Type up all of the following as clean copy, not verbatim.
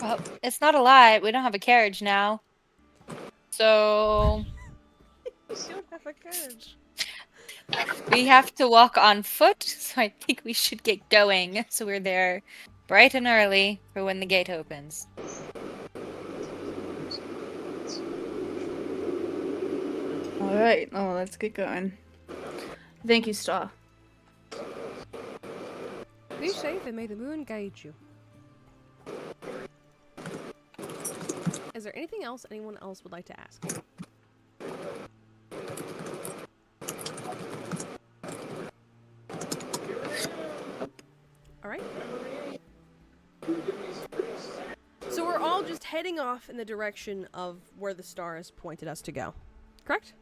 Well, it's not a lie. We don't have a carriage now. So You don't have a carriage. we have to walk on foot. So I think we should get going. So we're there bright and early for when the gate opens. All right. Oh, let's get going. Thank you, Star. Be safe and may the moon guide you. Is there anything else anyone else would like to ask? All right. So we're all just heading off in the direction of where the stars pointed us to go. Correct?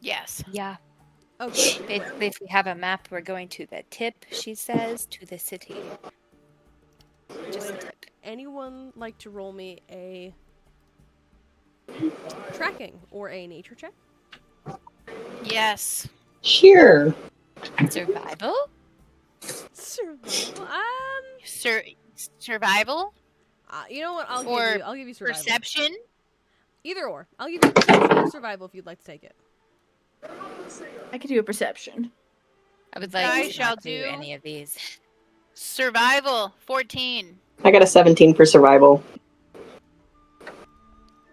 Yes. Yeah. Okay. Basically, if we have a map, we're going to the tip, she says, to the city. Just a Would tip. anyone like to roll me a tracking or a nature check? Yes. Sure. Survival? Survival. Survival You know what? I'll or give you survival. perception. Either or. I'll give you perception or survival if you'd like to take it. I could do a perception. I would like I to shall not do do- any of these. Survival 14. I got a 17 for survival.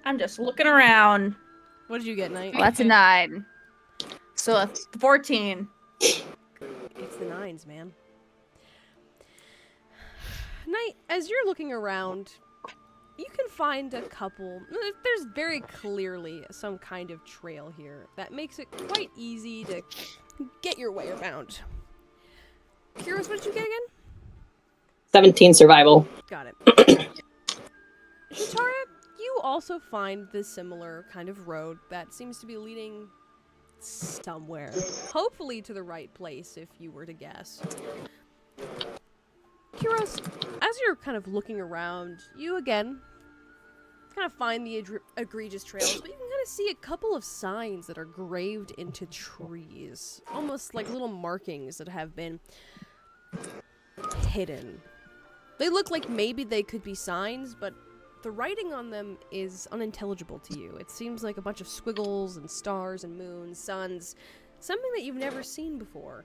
I'm just looking around. What did you get, Knight? Well, that's a 9. So a 14. It's the 9s, man. Knight, as you're looking around, you can find a couple. There's very clearly some kind of trail here that makes it quite easy to get your way around. Curious, what did you get again? 17 survival. Got it. Utara, you also find this similar kind of road that seems to be leading somewhere. Hopefully to the right place, if you were to guess. Kyros, as you're kind of looking around, you again kind of find the egregious trails, but you can kind of see a couple of signs that are graved into trees. Almost like little markings that have been hidden. They look like maybe they could be signs, but the writing on them is unintelligible to you. It seems like a bunch of squiggles and stars and moons, suns, something that you've never seen before.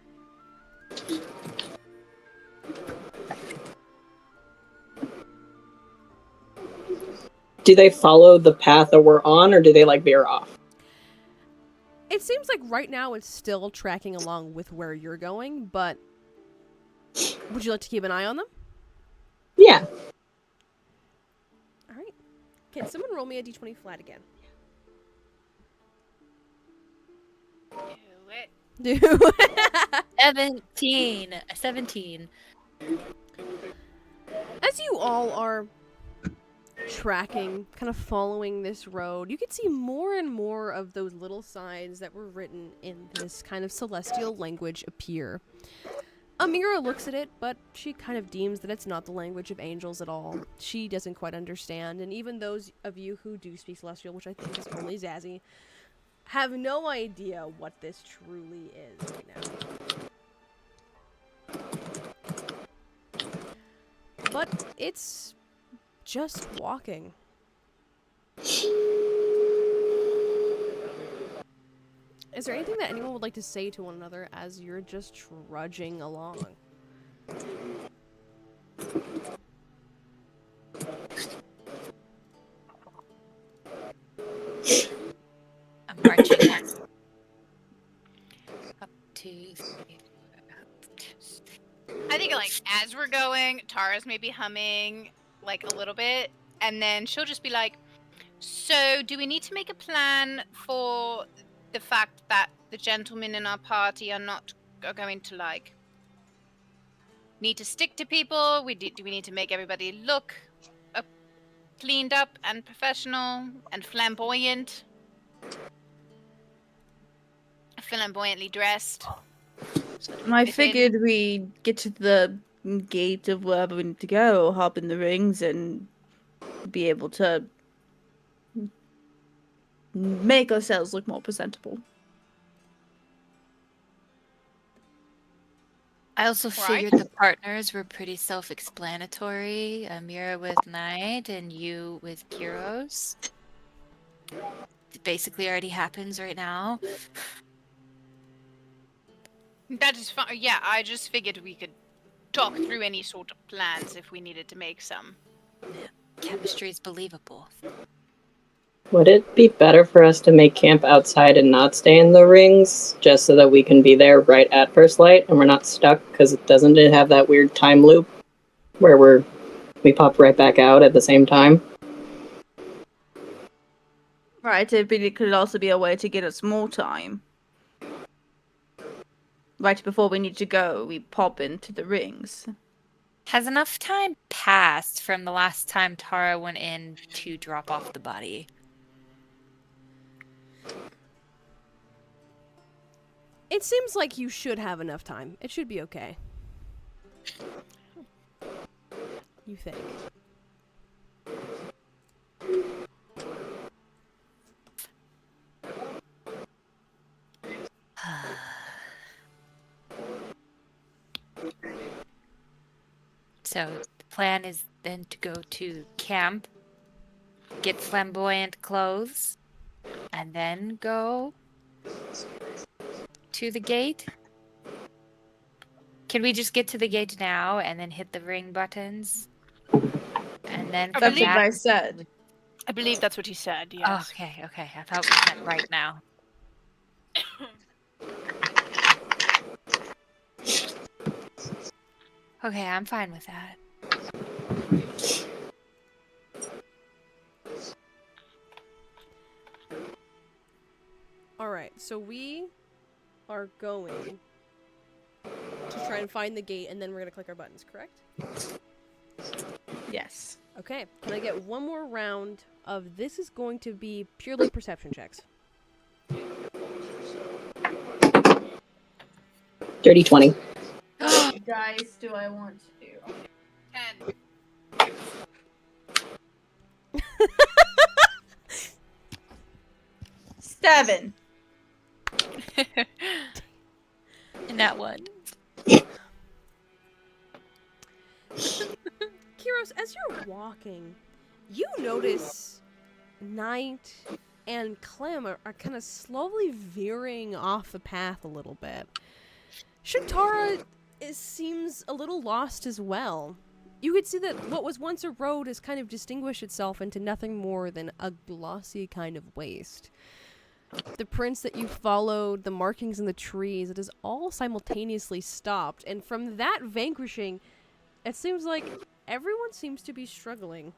Do they follow the path that we're on, or do they like veer off? It seems like right now it's still tracking along with where you're going, but would you like to keep an eye on them? Yeah. Alright. Can someone roll me a d20 flat again? Do it. 17. As you all are tracking, kind of following this road, you can see more and more of those little signs that were written in this kind of celestial language appear. Amira looks at it, but she kind of deems that it's not the language of angels at all. She doesn't quite understand, and even those of you who do speak celestial, which I think is only Zazie, have no idea what this truly is right now. But it's just walking. Is there anything that anyone would like to say to one another as you're just trudging along? I'm marching up 2, 3, 4. I think like as we're going, Tara's maybe humming like a little bit, and then she'll just be like, "So, do we need to make a plan for the fact that the gentlemen in our party are going to like need to stick to people? Do we need to make everybody look cleaned up and professional and flamboyant, flamboyantly dressed?" I figured we'd get to the gate of wherever we need to go, hop in the rings, and be able to make ourselves look more presentable. I also Right. figured the partners were pretty self-explanatory. Amira with Knight and you with Kiros. It basically already happens right now. That is fine. Yeah, I just figured we could talk through any sort of plans if we needed to make some. Chemistry is believable. Would it be better for us to make camp outside and not stay in the rings, just so that we can be there right at first light and we're not stuck? Because it doesn't it have that weird time loop where we pop right back out at the same time? Right, but it could also be a way to get us more time. Right before we need to go, we pop into the rings. Has enough time passed from the last time Tara went in to drop off the body? It seems like you should have enough time. It should be okay. You think. So the plan is then to go to camp, get flamboyant clothes, and then go to the gate? Can we just get to the gate now and then hit the ring buttons? And then I from That's what that... I said. I believe that's what he said, Oh, yes. okay. I thought we meant right now. Okay, I'm fine with that. Alright, so we are going to try and find the gate, and then we're going to click our buttons, correct? Yes. Okay, can I get one more round of this is going to be purely perception checks. Dirty 20. Dice do I want to do? 10. 7. And that one. Kiros, as you're walking, you notice Knight and Clem are kind of slowly veering off the path a little bit. Shantara seems a little lost as well. You could see that what was once a road has kind of distinguished itself into nothing more than a glossy kind of waste. The prints that you followed, the markings in the trees, it has all simultaneously stopped, and from that vanquishing, it seems like everyone seems to be struggling.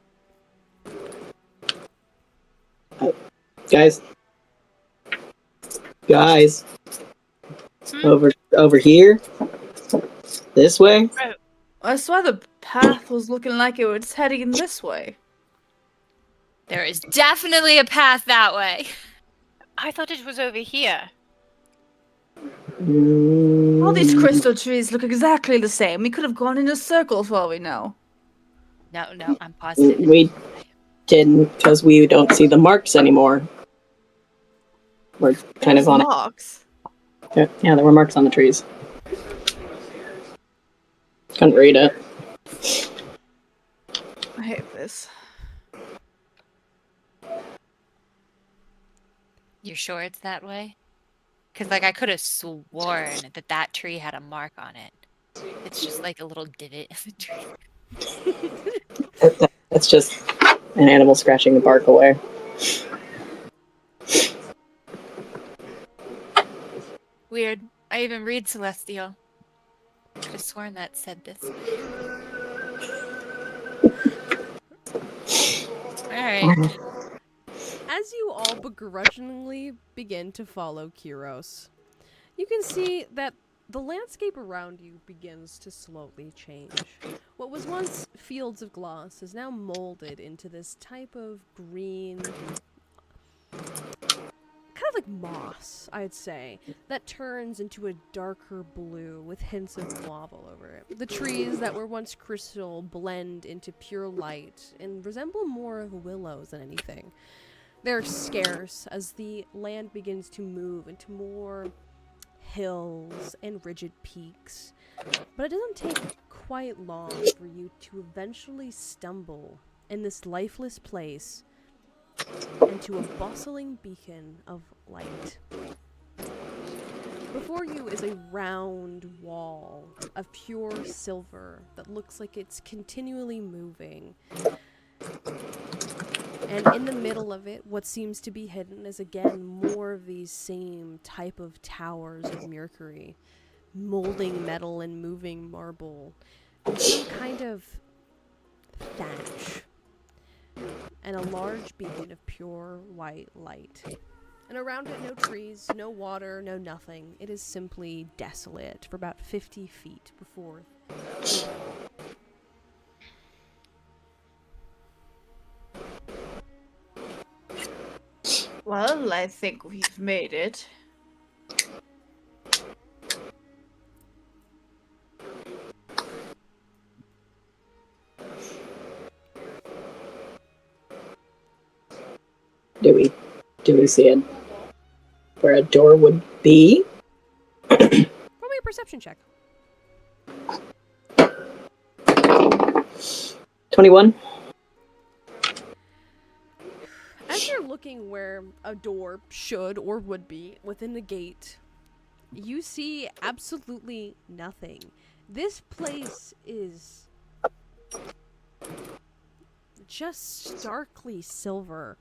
Guys. Over here. This way. I swear the path was looking like it was heading this way. There is definitely a path that way. I thought it was over here. All these crystal trees look exactly the same. We could have gone in a circle for all we know. No, I'm positive. We didn't, because we don't see the marks anymore. We're kind of on it. Marks. Yeah, there were marks on the trees. Couldn't read it. I hate this. You're sure it's that way? Because, like, I could have sworn that tree had a mark on it. It's just like a little divot in the tree. That's just an animal scratching the bark away. Weird. I even read Celestial. Could have sworn that said this. Alright. As you all begrudgingly begin to follow Kiros, you can see that the landscape around you begins to slowly change. What was once fields of gloss is now molded into this type of green, kind of like moss, I'd say, that turns into a darker blue with hints of mauve all over it. The trees that were once crystal blend into pure light and resemble more of willows than anything. They're scarce as the land begins to move into more hills and rigid peaks. But it doesn't take quite long for you to eventually stumble in this lifeless place into a bustling beacon of light. Before you is a round wall of pure silver that looks like it's continually moving. And in the middle of it, what seems to be hidden is again more of these same type of towers of Mercury. Molding metal and moving marble. And some kind of thatch. And a large beacon of pure white light. And around it, no trees, no water, no nothing. It is simply desolate for about 50 feet before. Well, I think we've made it. Do we see it where a door would be? Roll me a perception check. 21. As you're looking where a door should or would be within the gate, you see absolutely nothing. This place is just starkly silver.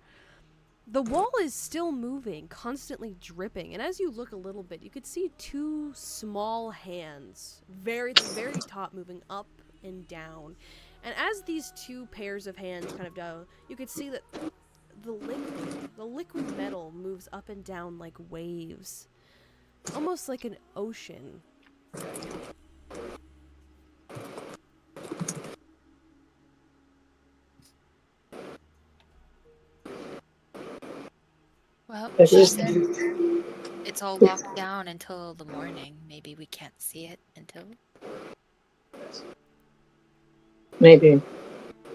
The wall is still moving, constantly dripping, and as you look a little bit, you could see two small hands, at the very top, moving up and down. And as these two pairs of hands kind of go, you could see that the liquid metal moves up and down like waves, almost like an ocean. Well, This she is- said it's all locked down until the morning. Maybe we can't see it until. Maybe.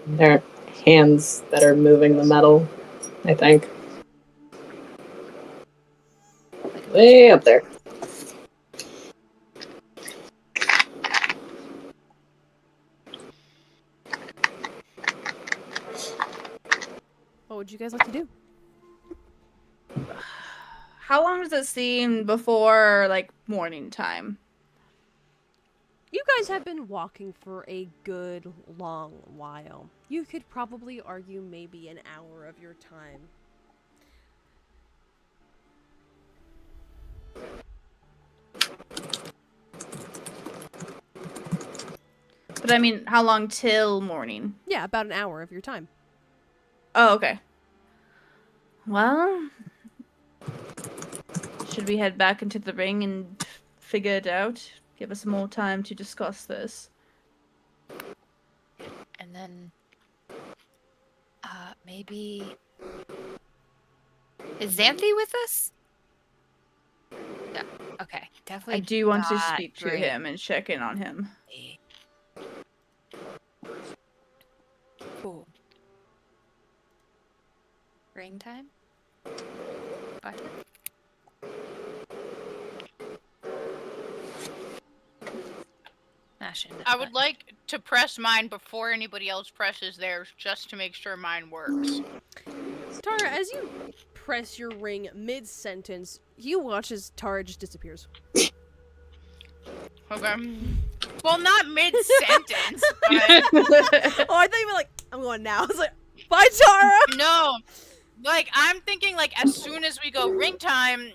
There are hands that are moving the metal, I think. Way up there. What would you guys like to do? How long does it seem before, like, morning time? You guys have been walking for a good long while. You could probably argue maybe an hour of your time. But I mean, how long till morning? Yeah, about an hour of your time. Oh, okay. Well, should we head back into the ring and figure it out? Give us more time to discuss this. And then maybe is Xanthi with us? Yeah. Okay. Definitely. I do want to not speak to drink him and check in on him. tea. Cool. Ring time? Button? Smash into the I would button. like to press mine before anybody else presses theirs, just to make sure mine works. Tara, as you press your ring mid-sentence, you watch as Tara just disappears. Okay. Well, not mid-sentence, but Oh, I thought you were like, I'm going now. I was like, bye, Tara! no. Like, I'm thinking, like, as soon as we go ring time,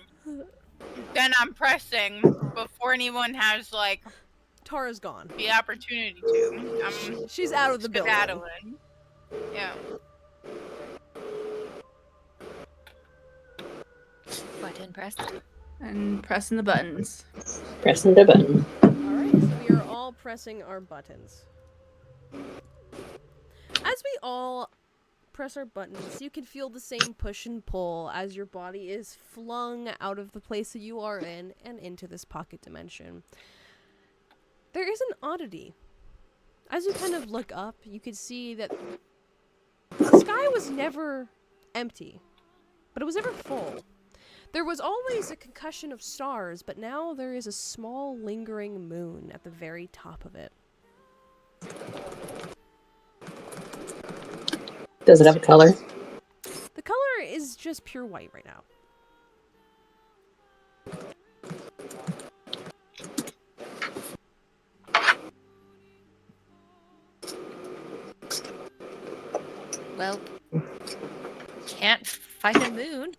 then I'm pressing before anyone has, like, Tara's gone. the opportunity to. I'm She's out of the building. skedaddling. Yeah. Button press. And pressing the buttons. Pressing the button. Alright, so we are all pressing our buttons. As we all press our buttons, you can feel the same push and pull as your body is flung out of the place that you are in and into this pocket dimension. There is an oddity. As you kind of look up, you can see that the sky was never empty, but it was never full. There was always a concussion of stars, but now there is a small lingering moon at the very top of it. Does it have a color? The color is just pure white right now. Well, can't find a moon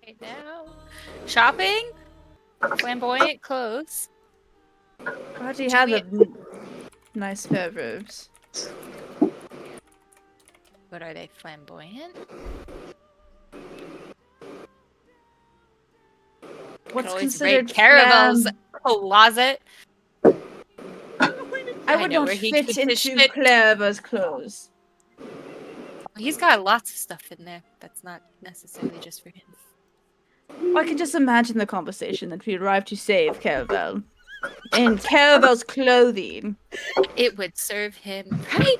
right now. Shopping? Flamboyant clothes. Glad you have a nice pair of robes. What are they? Flamboyant? What's always considered raid Caravel's flam- closet. I would know not where he fit keeps his into shit. Clara's clothes. He's got lots of stuff in there. That's not necessarily just for him. I can just imagine the conversation that we arrived to save Caravel. In Caravel's clothing. It would serve him right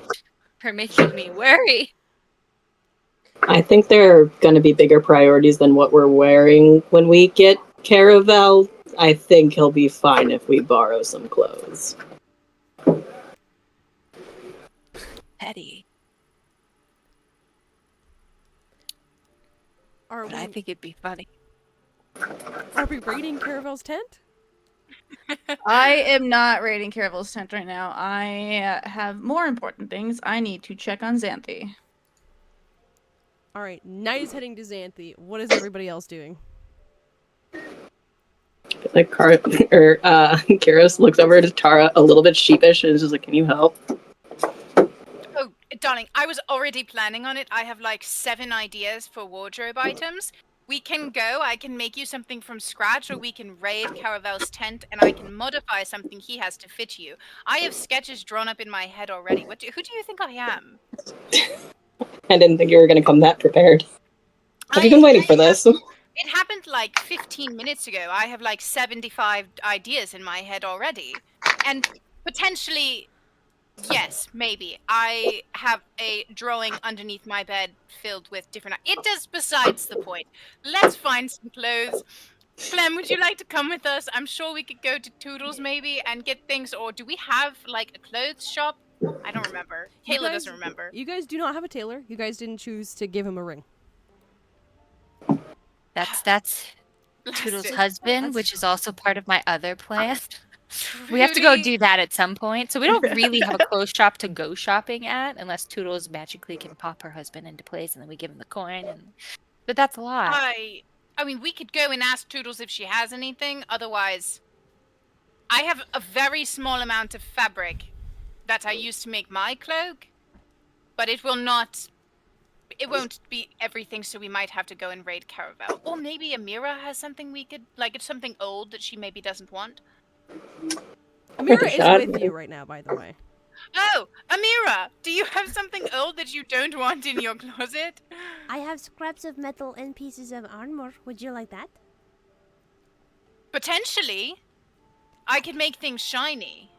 for making me worry. I think there are going to be bigger priorities than what we're wearing when we get Caravel. I think he'll be fine if we borrow some clothes. Petty. Are But I we, think it'd be funny. are we raiding Caravel's tent? I am not raiding Caravel's tent right now. I have more important things. I need to check on Xanthi. Alright, Knight is heading to Xanthi. What is everybody else doing? Like Karos looks over to Tara a little bit sheepish and is just like, "Can you help?" Oh, darling, I was already planning on it. I have like 7 ideas for wardrobe items. We can go, I can make you something from scratch, or we can raid Caravel's tent and I can modify something he has to fit you. I have sketches drawn up in my head already. Who do you think I am? I didn't think you were going to come that prepared. Have you been waiting for this? It happened like 15 minutes ago. I have like 75 ideas in my head already. And potentially, yes, maybe. I have a drawing underneath my bed filled with different... It does besides the point. Let's find some clothes. Clem, would you like to come with us? I'm sure we could go to Toodles maybe and get things. Or do we have like a clothes shop? I don't remember. You Kayla guys- doesn't remember. You guys do not have a tailor. You guys didn't choose to give him a ring. That's Toodle's Bless it. husband, which is also part of my other plan. We have to go Trudy. do that at some point. So we don't really have a clothes shop to go shopping at unless Toodles magically can pop her husband into place and then we give him the coin. But that's a lot. I mean, we could go and ask Toodles if she has anything. Otherwise, I have a very small amount of fabric that I use to make my cloak, but it won't be everything, so we might have to go and raid Caravel. Or maybe Amira has something we could, like, it's something old that she maybe doesn't want. Amira Shot. is with you right now, by the way. Oh, Amira, do you have something old that you don't want in your closet? I have scraps of metal and pieces of armor. Would you like that? Potentially. I could make things shiny.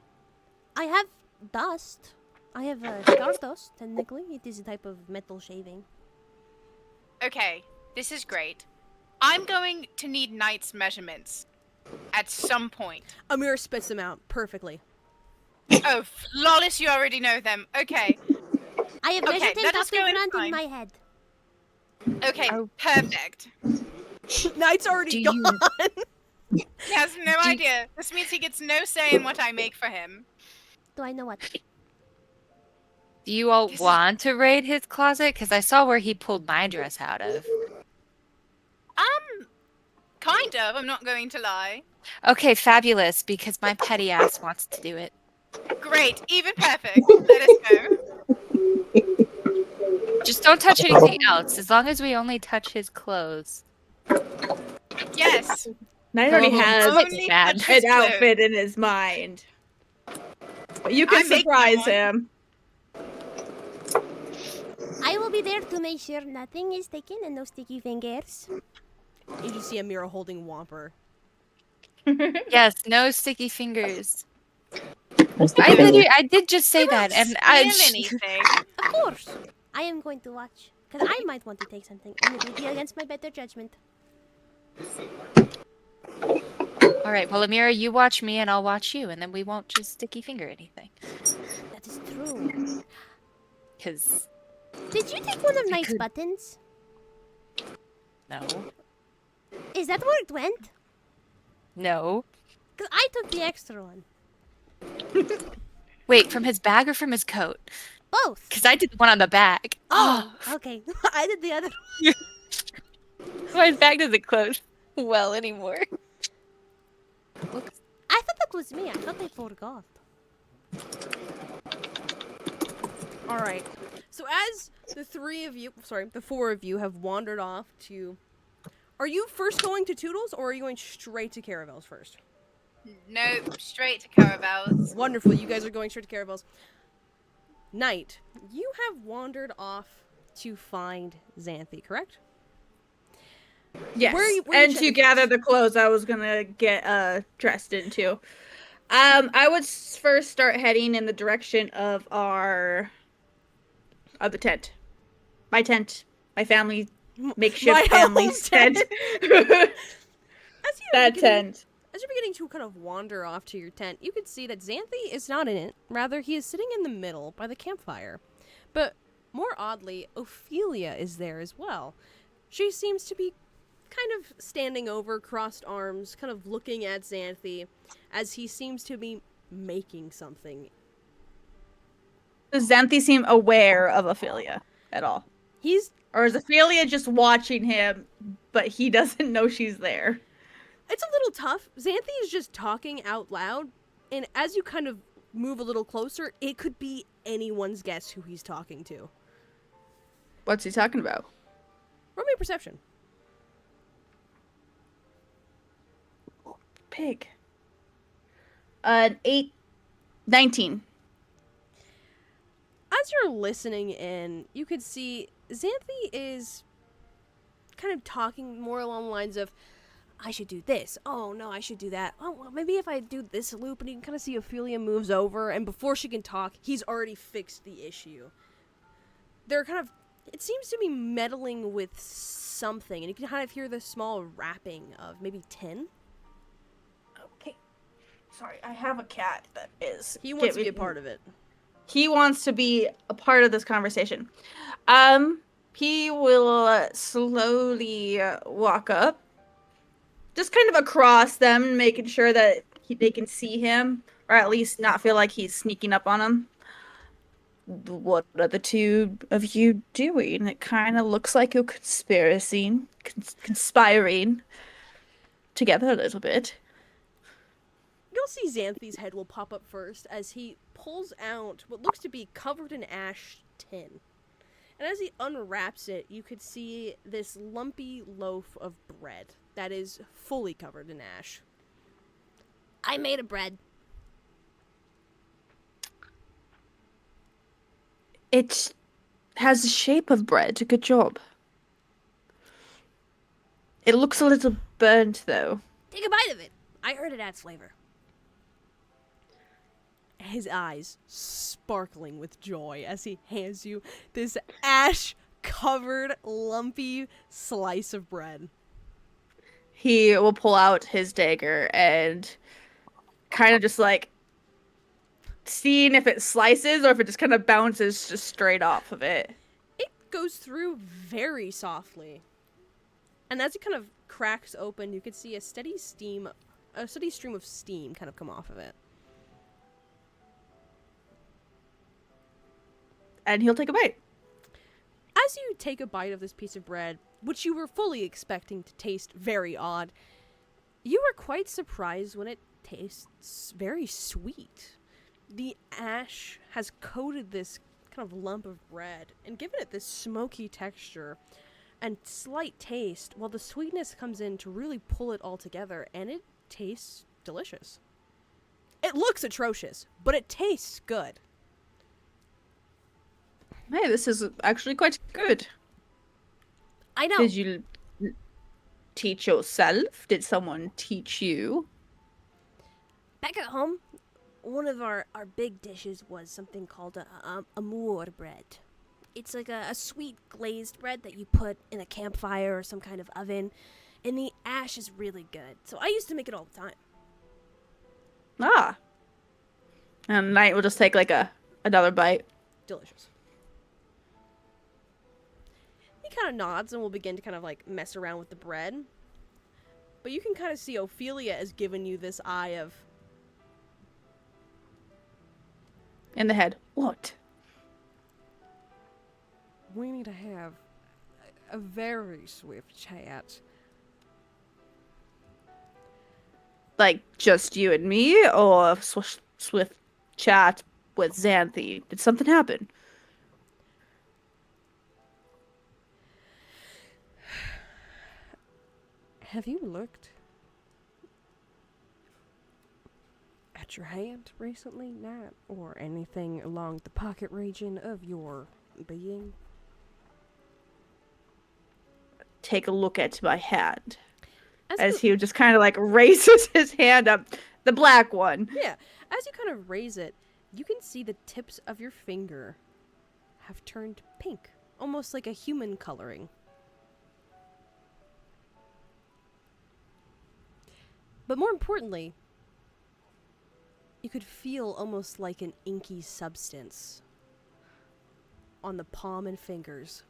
I have dust. I have stardust, technically. It is a type of metal shaving. Okay, this is great. I'm going to need Knight's measurements at some point. Amira spits them out perfectly. Oh, flawless, you already know them. Okay, I have Okay, measured him let top us to go front inside. in my head. okay, Oh. perfect. Knight's already Do gone. you He has no Do you- idea. This means he gets no say in what I make for him. Do I know what? do you all This is- want to raid his closet? Because I saw where he pulled my dress out of. Kind of, I'm not going to lie. Okay, fabulous, because my petty ass wants to do it. Great, even perfect. Let us go. Just don't touch anything else, as long as we only touch his clothes. Yes, Knight already Oh, has only bad. touch his an clothes. outfit in his mind. But you can I make surprise them him. I will be there to make sure nothing is taken and no sticky fingers. You just see Amira holding Whomper. Yes, no sticky fingers. That's the I thing. did just say that, and I Steal anything. Of course. I am going to watch. Because I might want to take something. And it will be against my better judgment. All right. Well, Amira, you watch me, and I'll watch you, and then we won't just sticky finger anything. That is true. Because Did you take one of I Knight's could- buttons? no, Is that where it went? no. Because I took the extra one. Wait, from his bag or from his coat? Both. Because I did the one on the bag. Oh, okay. I did the other. My bag doesn't close well anymore. I thought that was me. I thought they forgot. All right. So as the four of you have wandered off to, are you first going to Toodles or are you going straight to Caravel's first? No, straight to Caravel's. Wonderful. You guys are going straight to Caravel's. Knight, you have wandered off to find Xanthi, correct? Yes. where are you and to checking gather first? the clothes I was gonna get dressed into. I would first start heading in the direction of the tent. My tent. My family makeshift My home family's tent. tent. As you That begin- tent. As you're beginning to kind of wander off to your tent, you can see that Xanthi is not in it. Rather, he is sitting in the middle by the campfire. But more oddly, Ophelia is there as well. She seems to be kind of standing over, crossed arms, kind of looking at Xanthi as he seems to be making something. Does Xanthi seem aware of Ophelia at all? He's Or is Ophelia just watching him, but he doesn't know she's there? It's a little tough. Xanthi is just talking out loud, and as you kind of move a little closer, it could be anyone's guess who he's talking to. What's he talking about? Roll me a perception. Pig. 19. As you're listening in, you could see Xanthi is kind of talking more along the lines of, I should do this. Oh, no, I should do that. Oh, well, maybe if I do this loop, and you can kind of see Ophelia moves over, and before she can talk, he's already fixed the issue. They're kind of, it seems to be meddling with something, and you can kind of hear the small rapping of maybe tin. Okay. Sorry, I have a cat that is. He wants to be a part of it. He wants to be a part of this conversation. He will slowly walk up, just kind of across them, making sure that they can see him, or at least not feel like he's sneaking up on them. What are the two of you doing? It kind of looks like you're conspiring together a little bit. You'll see Xanthi's head will pop up first as he pulls out what looks to be covered in ash tin. And as he unwraps it, you could see this lumpy loaf of bread that is fully covered in ash. I made a bread. It has the shape of bread. Good job. It looks a little burnt, though. Take a bite of it. I heard it adds flavor. His eyes sparkling with joy as he hands you this ash-covered, lumpy slice of bread. He will pull out his dagger and kind of just like seeing if it slices or if it just kind of bounces just straight off of it. It goes through very softly. And as it kind of cracks open, you can see a steady stream of steam kind of come off of it. And he'll take a bite. As you take a bite of this piece of bread, which you were fully expecting to taste very odd, you are quite surprised when it tastes very sweet. The ash has coated this kind of lump of bread and given it this smoky texture and slight taste, while the sweetness comes in to really pull it all together, and it tastes delicious. It looks atrocious, but it tastes good. Hey, this is actually quite good. I know. Did you teach yourself? Did someone teach you? Back at home, one of our big dishes was something called a moor bread. It's like a sweet glazed bread that you put in a campfire or some kind of oven, And the ash is really good, so I used to make it all the time. Ah. And Knight will just take like another bite. Delicious. He kind of nods and will begin to kind of like mess around with the bread. But you can kind of see Ophelia has given you this eye of, In the head. What? we need to have a very swift chat. Like just you and me, or swift chat with Xanthi? Did something happen? Have you looked at your hand recently, Nat? Or anything along the pocket region of your being? Take a look at my hand. As As you, he just kind of like raises his hand up, the black one. yeah, as you kind of raise it, you can see the tips of your finger have turned pink, almost like a human coloring. But more importantly, you could feel almost like an inky substance on the palm and fingers.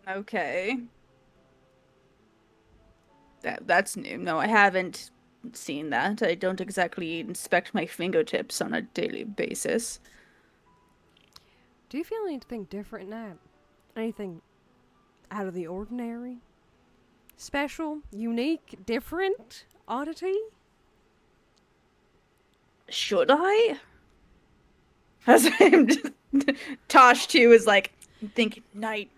Okay. That's new. No, I haven't seen that. I don't exactly inspect my fingertips on a daily basis. Do you feel anything different, Nat? Anything out of the ordinary? Special? Unique? Different? Oddity? Should I? As I'm just, Tosh too is like thinking, Knight.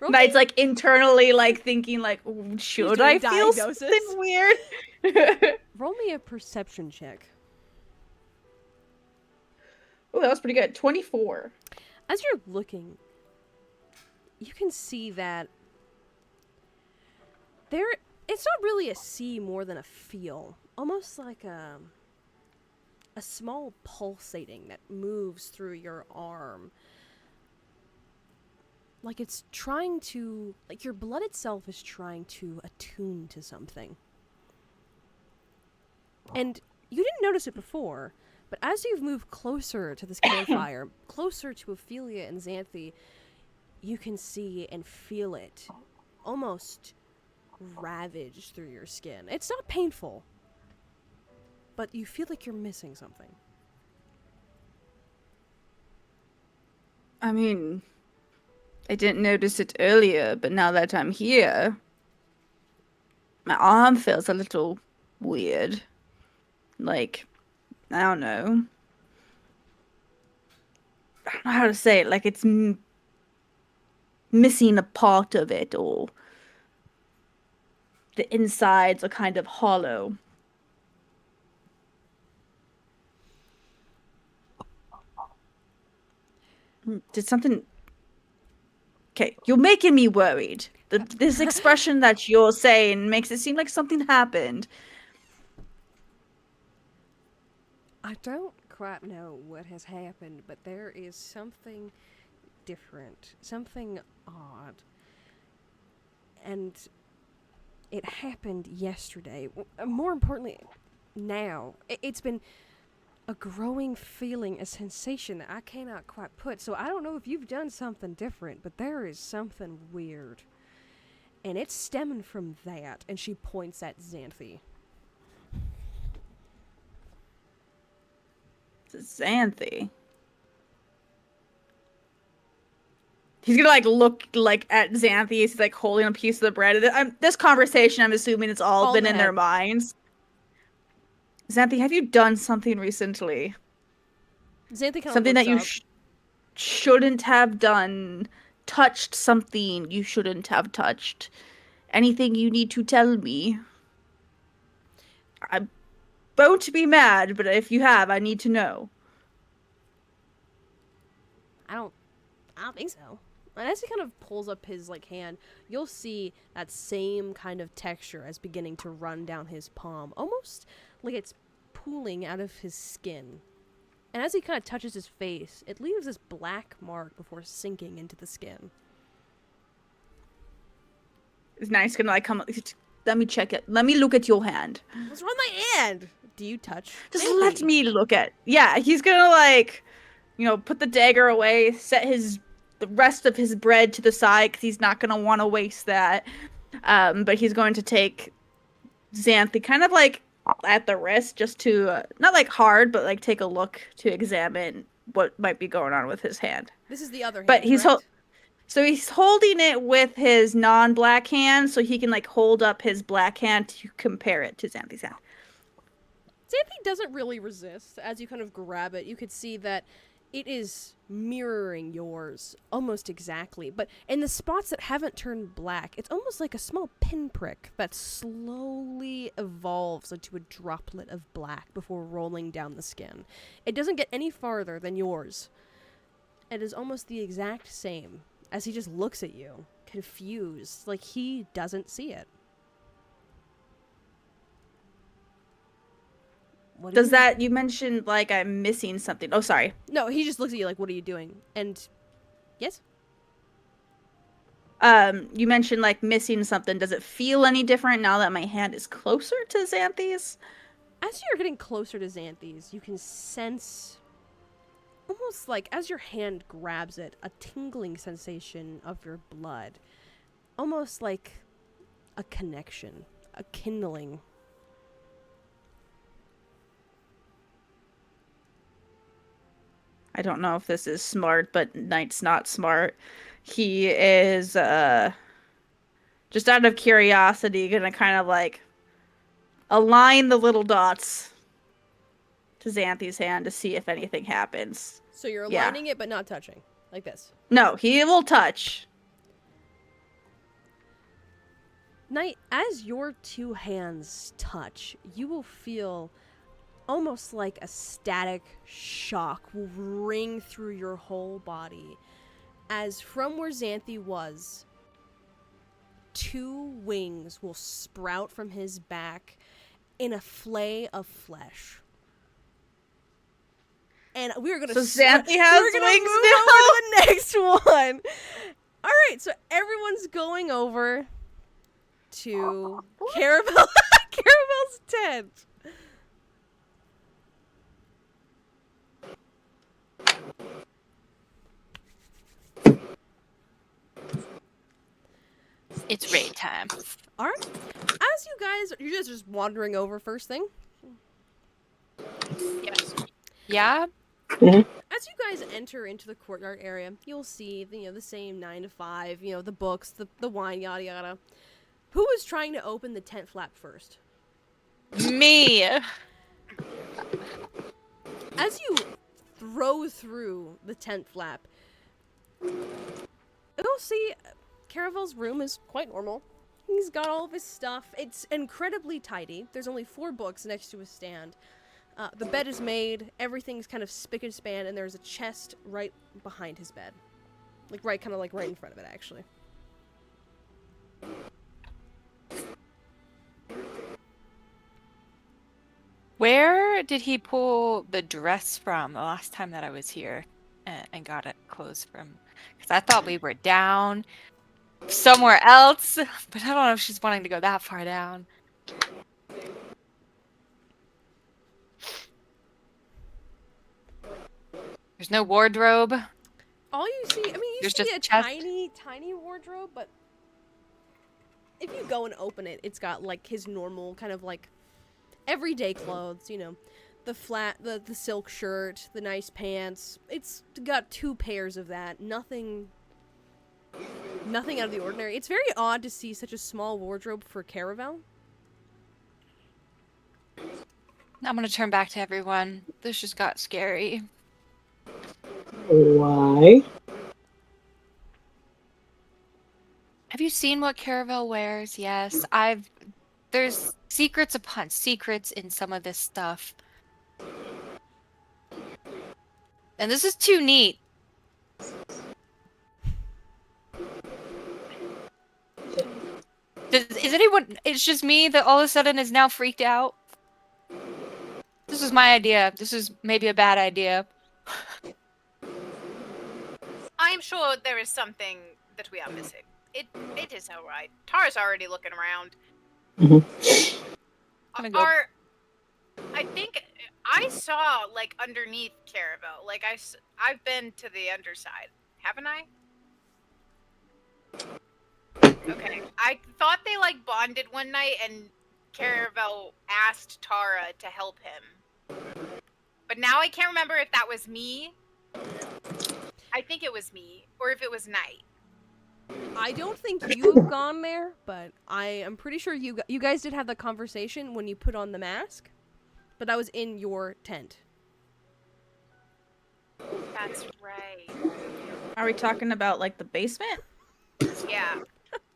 Roll Knight's like internally like thinking like, should I doing feel diagnosis. something weird? Roll me a perception check. Oh, that was pretty good. 24. As you're looking, you can see that it's not really a see more than a feel. Almost like a small pulsating that moves through your arm. Like it's trying to, like your blood itself is trying to attune to something. And you didn't notice it before, but as you've moved closer to this campfire, closer to Ophelia and Xanthi, you can see and feel it almost ravage through your skin. It's not painful, but you feel like you're missing something. I mean, I didn't notice it earlier, but now that I'm here, my arm feels a little weird. Like, I don't know. I don't know how to say it. Like it's missing a part of it, or the insides are kind of hollow. Did something... Okay, you're making me worried. This expression that you're saying makes it seem like something happened. I don't quite know what has happened, but there is something different, something odd. And it happened yesterday. More importantly, now. It's been a growing feeling, a sensation that I cannot quite put. So I don't know if you've done something different, but there is something weird. And it's stemming from that. And she points at Xanthi. Xanthi. He's gonna like look like at Xanthi. He's like holding a piece of the bread. This conversation, I'm assuming it's all been in their minds. Xanthi, have you done something recently? Xanthi kind of Something that you up. shouldn't have done. Touched something you shouldn't have touched. Anything you need to tell me? I won't be mad, but if you have, I need to know. I don't think so. And as he kind of pulls up his like hand, you'll see that same kind of texture as beginning to run down his palm, almost like it's pooling out of his skin. And as he kind of touches his face, it leaves this black mark before sinking into the skin. Knight's gonna like come. Let me check it. Let me look at your hand. What's wrong with my hand? Do you touch? Just Xanthi? let me look at. Yeah, he's gonna like, put the dagger away, set the rest of his bread to the side because he's not gonna want to waste that. But he's going to take Xanthi kind of like at the wrist, just to not like hard, but like take a look to examine what might be going on with his hand. This is the other hand. But he's correct? So he's holding it with his non-black hand, so he can like hold up his black hand to compare it to Xanthi's hand. Xanthi doesn't really resist. As you kind of grab it, you could see that it is mirroring yours almost exactly. But in the spots that haven't turned black, it's almost like a small pinprick that slowly evolves into a droplet of black before rolling down the skin. It doesn't get any farther than yours. It is almost the exact same, as he just looks at you, confused, like he doesn't see it. What Does that, you mentioned like I'm missing something. Oh, sorry. No, he just looks at you like, what are you doing? And, yes? You mentioned like missing something. Does it feel any different now that my hand is closer to Xanthi's? As you're getting closer to Xanthi's, you can sense, almost like as your hand grabs it, a tingling sensation of your blood. Almost like a connection, a kindling. I don't know if this is smart, but Knight's not smart. He is just out of curiosity gonna kind of like align the little dots to Xanthi's hand to see if anything happens. So you're Yeah. aligning it but not touching, like this. No, he will touch. Knight, as your two hands touch, you will feel almost like a static shock will ring through your whole body, as from where Xanthi was, two wings will sprout from his back in a flay of flesh. And we're gonna So Xanthi has we're gonna wings move now? over to the next one. All right, so everyone's going over to Caravel's tent. It's raid time. All right. As you guys just wandering over first thing. Yes. Yeah? As you guys enter into the courtyard area, you'll see the same 9 to 5, the books, the wine, yada yada. Who was trying to open the tent flap first? Me! As you throw through the tent flap, you'll see Caravel's room is quite normal. He's got all of his stuff. It's incredibly tidy. There's only 4 books next to his stand. The bed is made. Everything's kind of spick and span, and there's a chest right behind his bed. Right in front of it, actually. Where did he pull the dress from the last time that I was here and got it clothes from? Because I thought we were down somewhere else, but I don't know if she's wanting to go that far down. There's no wardrobe. All you see, you There's see just a a chest. tiny wardrobe, but if you go and open it, it's got his normal kind of everyday clothes, the silk shirt, the nice pants. It's got 2 pairs of that. Nothing out of the ordinary. It's very odd to see such a small wardrobe for Caravel. I'm gonna turn back to everyone. This just got scary. Why? Have you seen what Caravel wears? Yes, there's secrets upon secrets in some of this stuff. And this is too neat. Is anyone... It's just me that all of a sudden is now freaked out? This was my idea. This is maybe a bad idea. I'm sure there is something that we are missing. It is alright. Tara's already looking around. I'm gonna go. I think I saw like underneath Caravel. Like I've been to the underside, haven't I? Okay. I thought they like bonded one night and Caravel asked Tara to help him. But now I can't remember if that was me. I think it was me, or if it was Night. I don't think you have gone there, but I am pretty sure you guys did have the conversation when you put on the mask. But that was in your tent. That's right. Are we talking about like the basement? Yeah.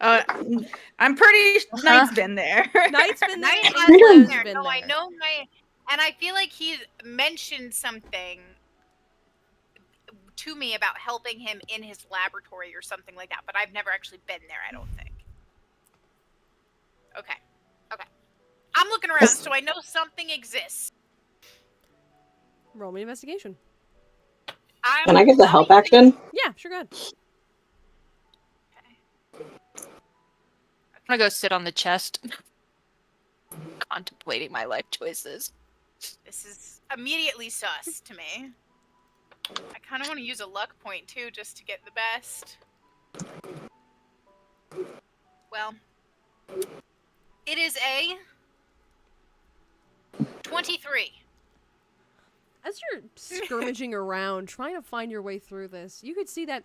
I'm pretty Knight's been there. Knight's been there. Night and has been Clem's there. been No, I there. know Night, and I feel like he mentioned something to me about helping him in his laboratory or something like that, but I've never actually been there, I don't think. Okay. I'm looking around, so I know something exists. Roll me investigation. Can I get the help action? Yeah, sure, go ahead. I'm gonna go sit on the chest, contemplating my life choices. This is immediately sus to me. I kind of want to use a luck point too, just to get the best. Well, it is a 23. As you're skirmishing around, trying to find your way through this, you could see that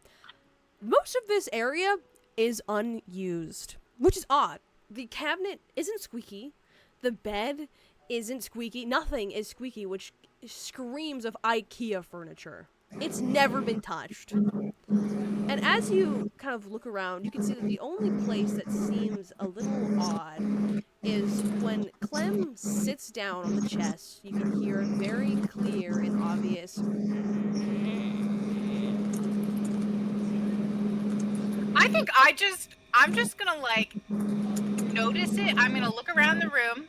most of this area is unused, which is odd. The cabinet isn't squeaky. The bed isn't squeaky. Nothing is squeaky, which screams of IKEA furniture. It's never been touched. And as you kind of look around, you can see that the only place that seems a little odd is when Clem sits down on the chest. You can hear a very clear and obvious. I think I'm just gonna like notice it. I'm gonna look around the room,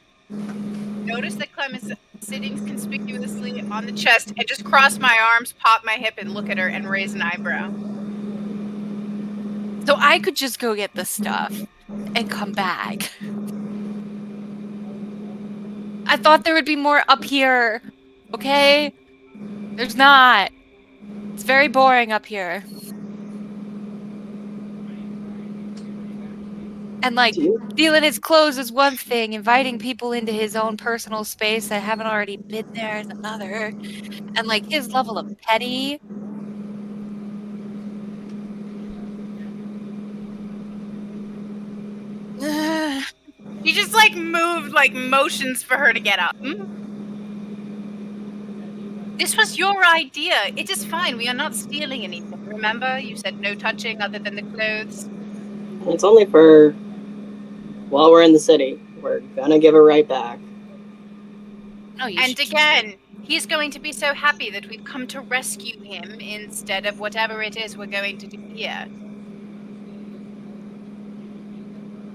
notice that Clem is sitting conspicuously on the chest, and just cross my arms, pop my hip, and look at her and raise an eyebrow. So I could just go get the stuff and come back. I thought there would be more up here. Okay? There's not. It's very boring up here. And like, stealing his clothes is one thing, inviting people into his own personal space that haven't already been there is another. And like, his level of petty. He just like moved, like motions for her to get up. This was your idea. It is fine. We are not stealing anything. Remember, you said no touching other than the clothes. It's only for while we're in the city. We're gonna give it right back. No, you And should- again, he's going to be so happy that we've come to rescue him instead of whatever it is we're going to do here.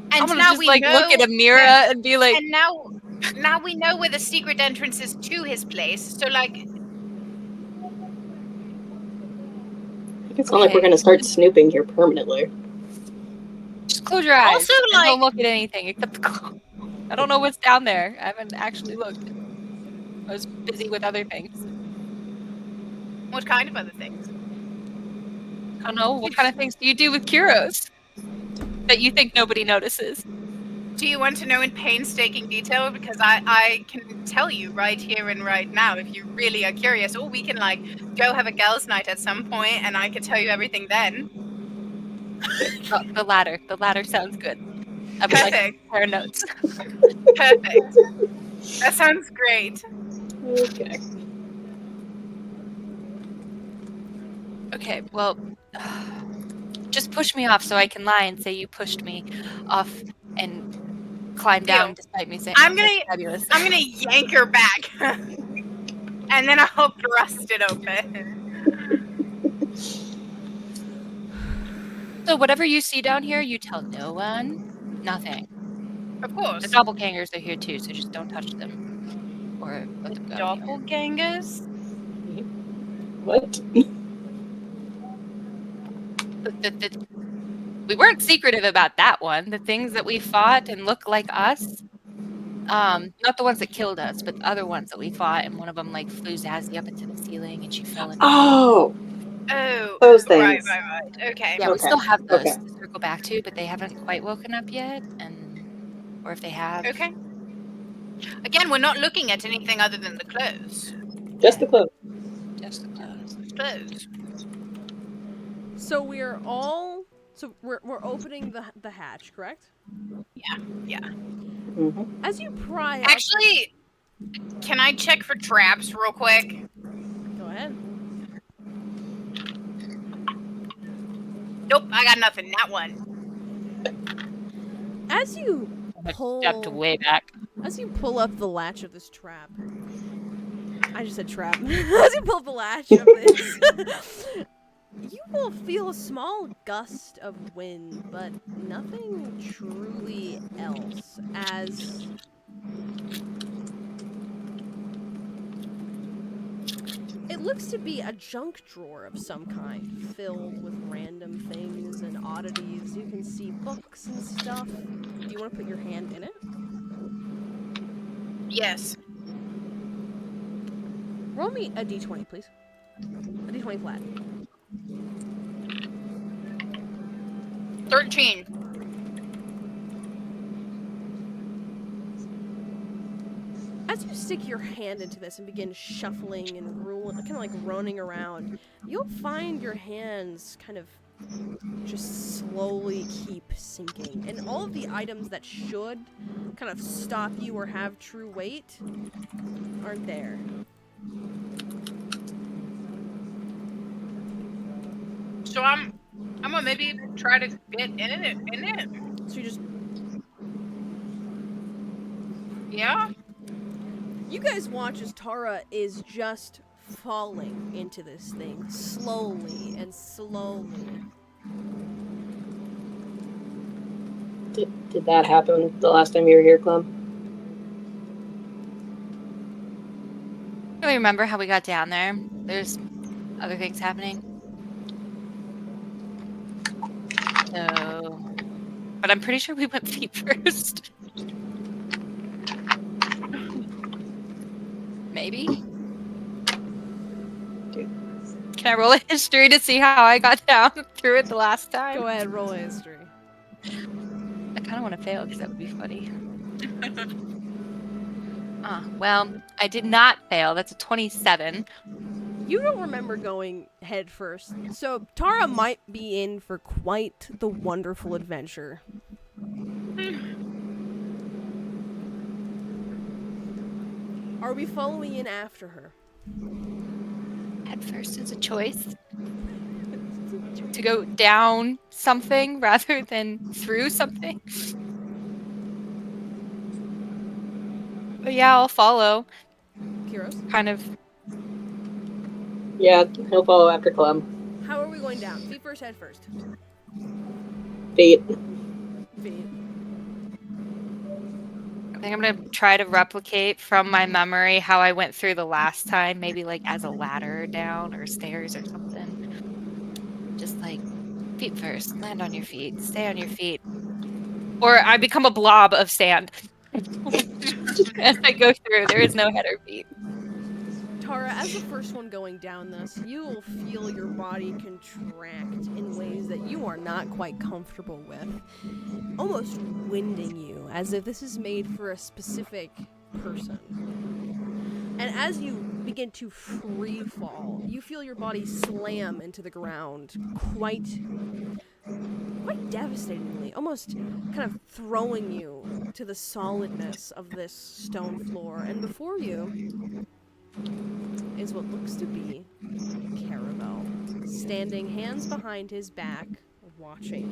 And I'm gonna now just we like know look at Amira that- and be like, and now we know where the secret entrance is to his place. So like, It's not like we're Okay. gonna start snooping here permanently. just close your eyes. Also, and don't like- look at anything except the clothes. I don't know what's down there. I haven't actually looked. I was busy with other things. what kind of other things? I don't know. What kind of things do you do with Kuros that you think nobody notices? Do you want to know in painstaking detail? Because I can tell you right here and right now if you really are curious. Or we can like go have a girls' night at some point, and I can tell you everything then. Oh, the latter. The latter sounds good. I would like to Perfect. compare notes. Perfect. That sounds great. Okay. Okay, well, just push me off so I can lie and say you pushed me off and climb down Deal. despite me saying I'm that's gonna- fabulous. I'm gonna yank her back, and then I'll thrust it open. So whatever you see down here, you tell no one, nothing. Of course. The doppelgangers are here too, so just don't touch them or let them go. Doppelgangers? What? We weren't secretive about that one. The things that we fought and look like us. Not the ones that killed us, but the other ones that we fought, and one of them like flew Zazzy up into the ceiling, and she fell into. Oh, Oh, those right. things. Okay. Yeah, we still have those Okay. to circle back to, but they haven't quite woken up yet, or if they have, Okay. Again, we're not looking at anything other than the clothes. Just the clothes. just the clothes. Clothes. So we're opening the hatch, correct? Yeah. Hmm. As you pry up, Actually, can I check for traps real quick? go ahead. Nope, I got nothing. Not one. As you Stepped pull way back. As you pull up the latch of this trap, I just said trap. As you pull up the latch of this, you will feel a small gust of wind, but nothing truly else. As it looks to be a junk drawer of some kind, filled with random things and oddities. You can see books and stuff. Do you want to put your hand in it? Yes. Roll me a d20, please. A d20 flat. 13. As you stick your hand into this and begin shuffling and kind of like running around, you'll find your hands kind of just slowly keep sinking. And all of the items that should kind of stop you or have true weight aren't there. So I'm gonna maybe try to get in it. So you just, Yeah. you guys watch as Tara is just falling into this thing slowly and slowly. Did that happen the last time you were here, Clem? Do we remember how we got down there? There's other things happening. No. But I'm pretty sure we went feet first. Maybe? Can I roll a history to see how I got down through it the last time? Go ahead, roll a history. I kind of want to fail because that would be funny. Well, I did not fail. That's a 27. You don't remember going head first, so Tara might be in for quite the wonderful adventure. Are we following in after her? Head first is a choice. To go down something rather than through something. But yeah, I'll follow. Kiros? Kind of. Yeah, he'll follow after Clem. How are we going down? Feet first, head first? Feet. Feet. I think I'm gonna try to replicate from my memory how I went through the last time, maybe like as a ladder down or stairs or something. Just like feet first, land on your feet, stay on your feet. Or I become a blob of sand. As I go through, there is no head or feet. Tara, as the first one going down this, you will feel your body contract in ways that you are not quite comfortable with. Almost winding you, as if this is made for a specific person. And as you begin to free fall, you feel your body slam into the ground quite devastatingly, almost kind of throwing you to the solidness of this stone floor. And before you is what looks to be Caravel, standing hands behind his back, watching.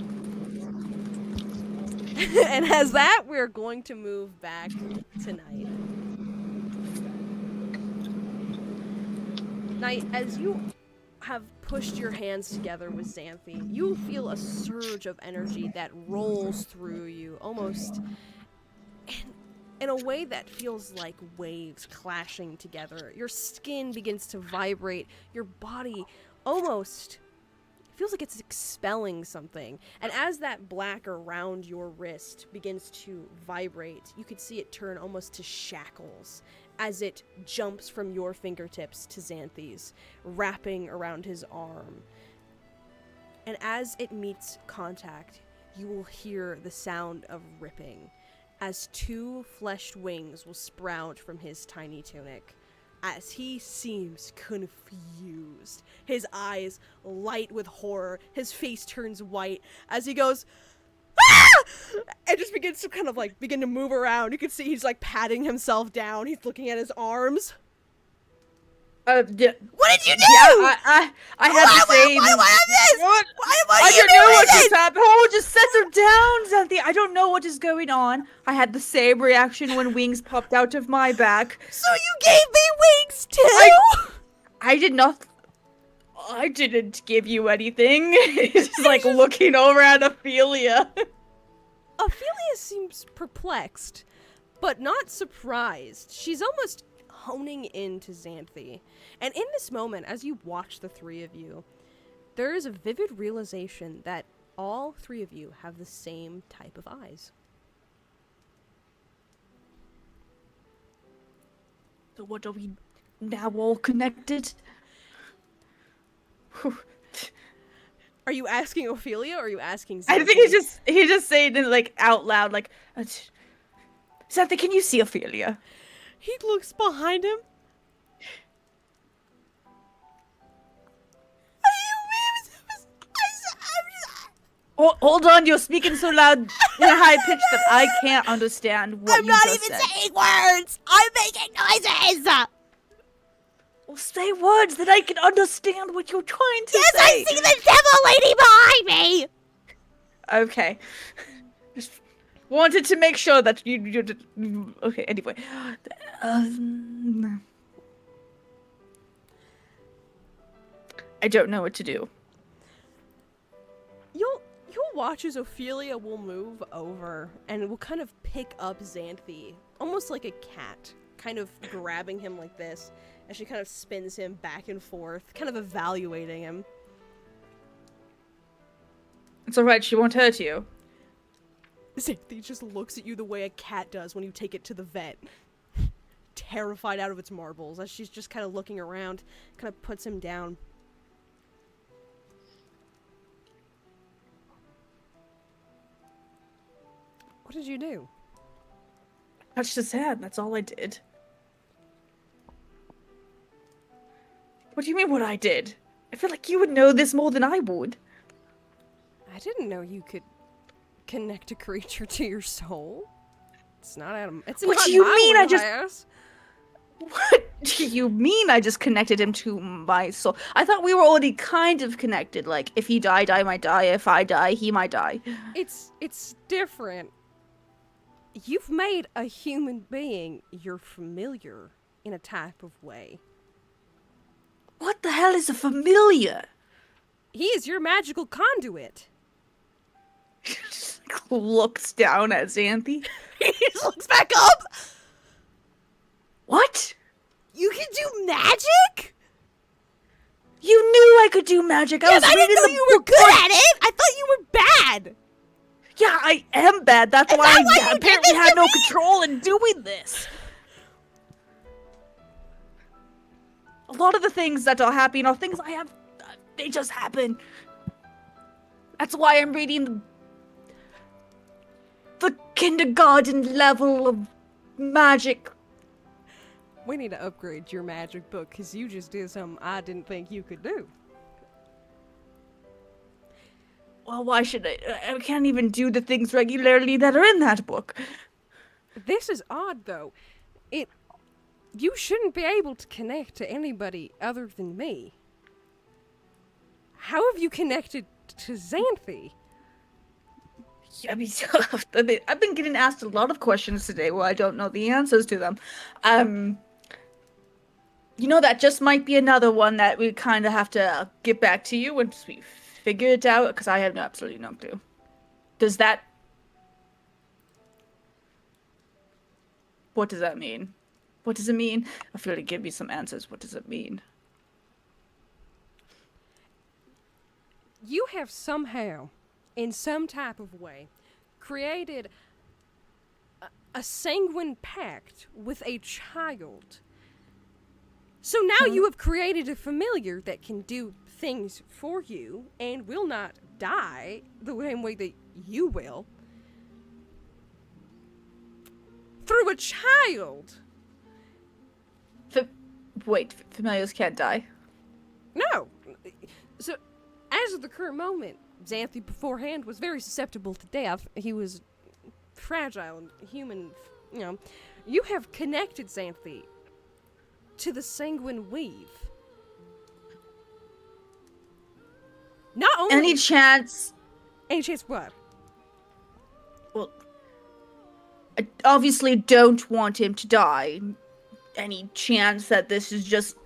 And as that, we're going to move back tonight. Night, as you have pushed your hands together with Xanthi, you feel a surge of energy that rolls through you, almost in a way that feels like waves clashing together. Your skin begins to vibrate, your body almost feels like it's expelling something. And as that black around your wrist begins to vibrate, you could see it turn almost to shackles as it jumps from your fingertips to Xanthi's, wrapping around his arm. And as it meets contact, you will hear the sound of ripping as 2 fleshed wings will sprout from his tiny tunic. As he seems confused, his eyes light with horror, his face turns white as he goes, "Ah!" and just begins to kind of like begin to move around. You can see he's like patting himself down. He's looking at his arms. Yeah. What did you do? Yeah, I had the same. Why do I have this? What? Why I are you don't know what doing just this? happened. Oh, just settle down, Xanthi. I don't know what is going on. I had the same reaction when wings popped out of my back. So you gave me wings too? I did not. I didn't give you anything. He's just like looking over at Ophelia. Ophelia seems perplexed, but not surprised. She's almost honing into Xanthi. And in this moment, as you watch the 3 of you, there is a vivid realization that all 3 of you have the same type of eyes. So what are we now all connected? Are you asking Ophelia or are you asking Xanthi? I think he's just saying it like out loud, like, Xanthi, can you see Ophelia? He looks behind him. Hold on, you're speaking so loud in a high pitch that I can't understand what you just said. saying words. I'm making noises. Well, say words that I can understand what you're trying to say. the devil lady behind me. Okay. Just wanted to make sure that you okay, anyway. I don't know what to do. You'll watch as Ophelia will move over and will kind of pick up Xanthi, almost like a cat, kind of grabbing him like this, as she kind of spins him back and forth, kind of evaluating him. It's alright, she won't hurt you. Xanthi just looks at you the way a cat does when you take it to the vet. Terrified out of its marbles, as she's just kind of looking around, kind of puts him down. What did you do? Touched his hand, that's all I did. What do you mean what I did? I feel like you would know this more than I would. I didn't know you could connect a creature to your soul. It's not Adam. It's What not do you my mean? I just- wheelhouse. What do you mean I just connected him to my soul? I thought we were already kind of connected. Like, if he died, I might die. If I die, he might die. It's different. You've made a human being your familiar in a type of way. What the hell is a familiar? He is your magical conduit. Just looks down at Xanthi. He just looks back up. What? You can do magic? You knew I could do magic. I was I reading didn't know the you were book. good at it. I thought you were bad. Yeah, I am bad. That's Is why that why I you did apparently this had to no me? control in doing this. A lot of the things that are happening are things I have. They just happen. That's why I'm reading the kindergarten level of magic. We need to upgrade your magic book because you just did something I didn't think you could do. Well, why should I? I can't even do the things regularly that are in that book. This is odd, though. You shouldn't be able to connect to anybody other than me. How have you connected to Xanthi? I mean, I've been getting asked a lot of questions today where I don't know the answers to them. You know, that just might be another one that we kind of have to get back to you once we figure it out, because I have absolutely no clue. Does that... What does that mean? What does it mean? I feel like give me some answers. What does it mean? you have somehow, in some type of way, created a sanguine pact with a child. So now you have created a familiar that can do things for you and will not die the same way that you will. Through a child! Wait, familiars can't die. No! So, as of the current moment, Xanthi beforehand was very susceptible to death. He was fragile and human, you know. You have connected Xanthi to the Sanguine Weave. Not only... Any chance? Any chance what? Well, I obviously don't want him to die. Any chance that this is just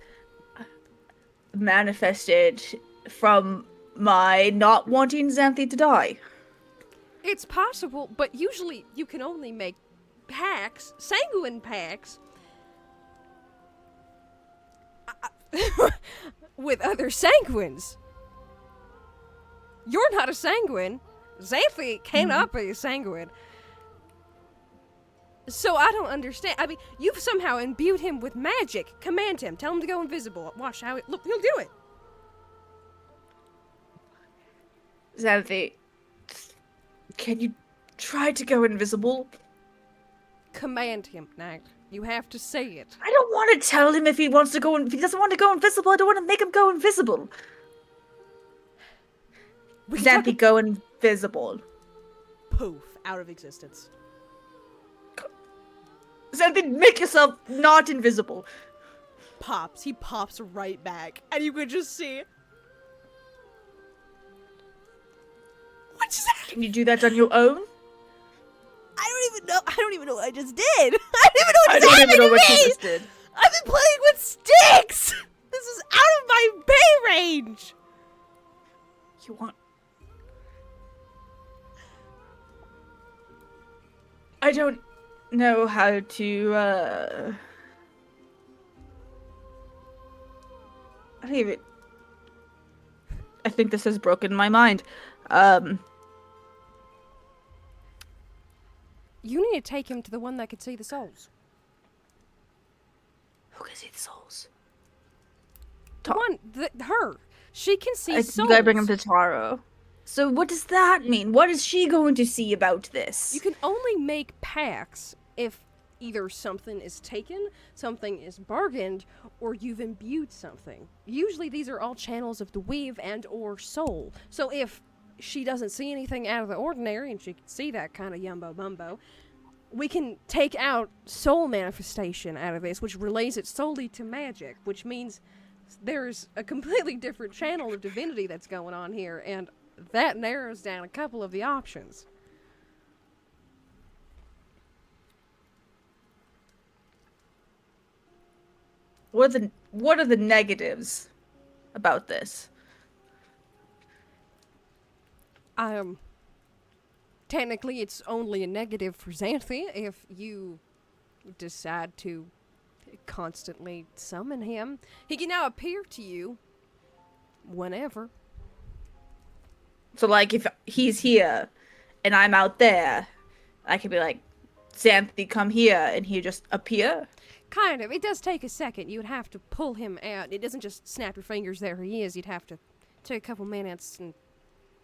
manifested from my not wanting Xanthi to die? It's possible, but usually you can only make pacts, sanguine pacts, with other sanguines. You're not a sanguine. Xanthi cannot be a sanguine. So I don't understand. I mean, you've somehow imbued him with magic. Command him. Tell him to go invisible. Watch how it... Look, he'll do it. Xanthi, can you try to go invisible? Command him, Nag. You have to say it. I don't want to tell him if he wants to go. If he doesn't want to go invisible, I don't want to make him go invisible. We can Xanthi, go invisible. poof, out of existence. Xanthi, make yourself not invisible. Pops. He pops right back. And you could just see... What just happened? Can you do that on your own? I don't even know what I just did. I don't even know I what's don't happening even know to what you me. just did. I've been playing with sticks. This is out of my pay range. You want... I don't know how to, I don't even... I think this has broken my mind. You need to take him to the one that could see the souls. Who can see the souls? The one, her. She can see You souls. gotta bring him to Taro. So what does that mean? What is she going to see about this? You can only make pacts if either something is taken, something is bargained, or you've imbued something. Usually these are all channels of the weave and or soul. So if she doesn't see anything out of the ordinary and she can see that kind of yumbo bumbo, we can take out soul manifestation out of this, which relays it solely to magic, which means there's a completely different channel of divinity that's going on here, and that narrows down a couple of the options. What are the negatives about this? Technically it's only a negative for Xanthi if you decide to constantly summon him. He can now appear to you whenever. So like if he's here and I'm out there, I could be like, Xanthi, come here, and he just appear? Kind of. It does take a second. You would have to pull him out. It doesn't just snap your fingers, there he is. You'd have to take a couple minutes and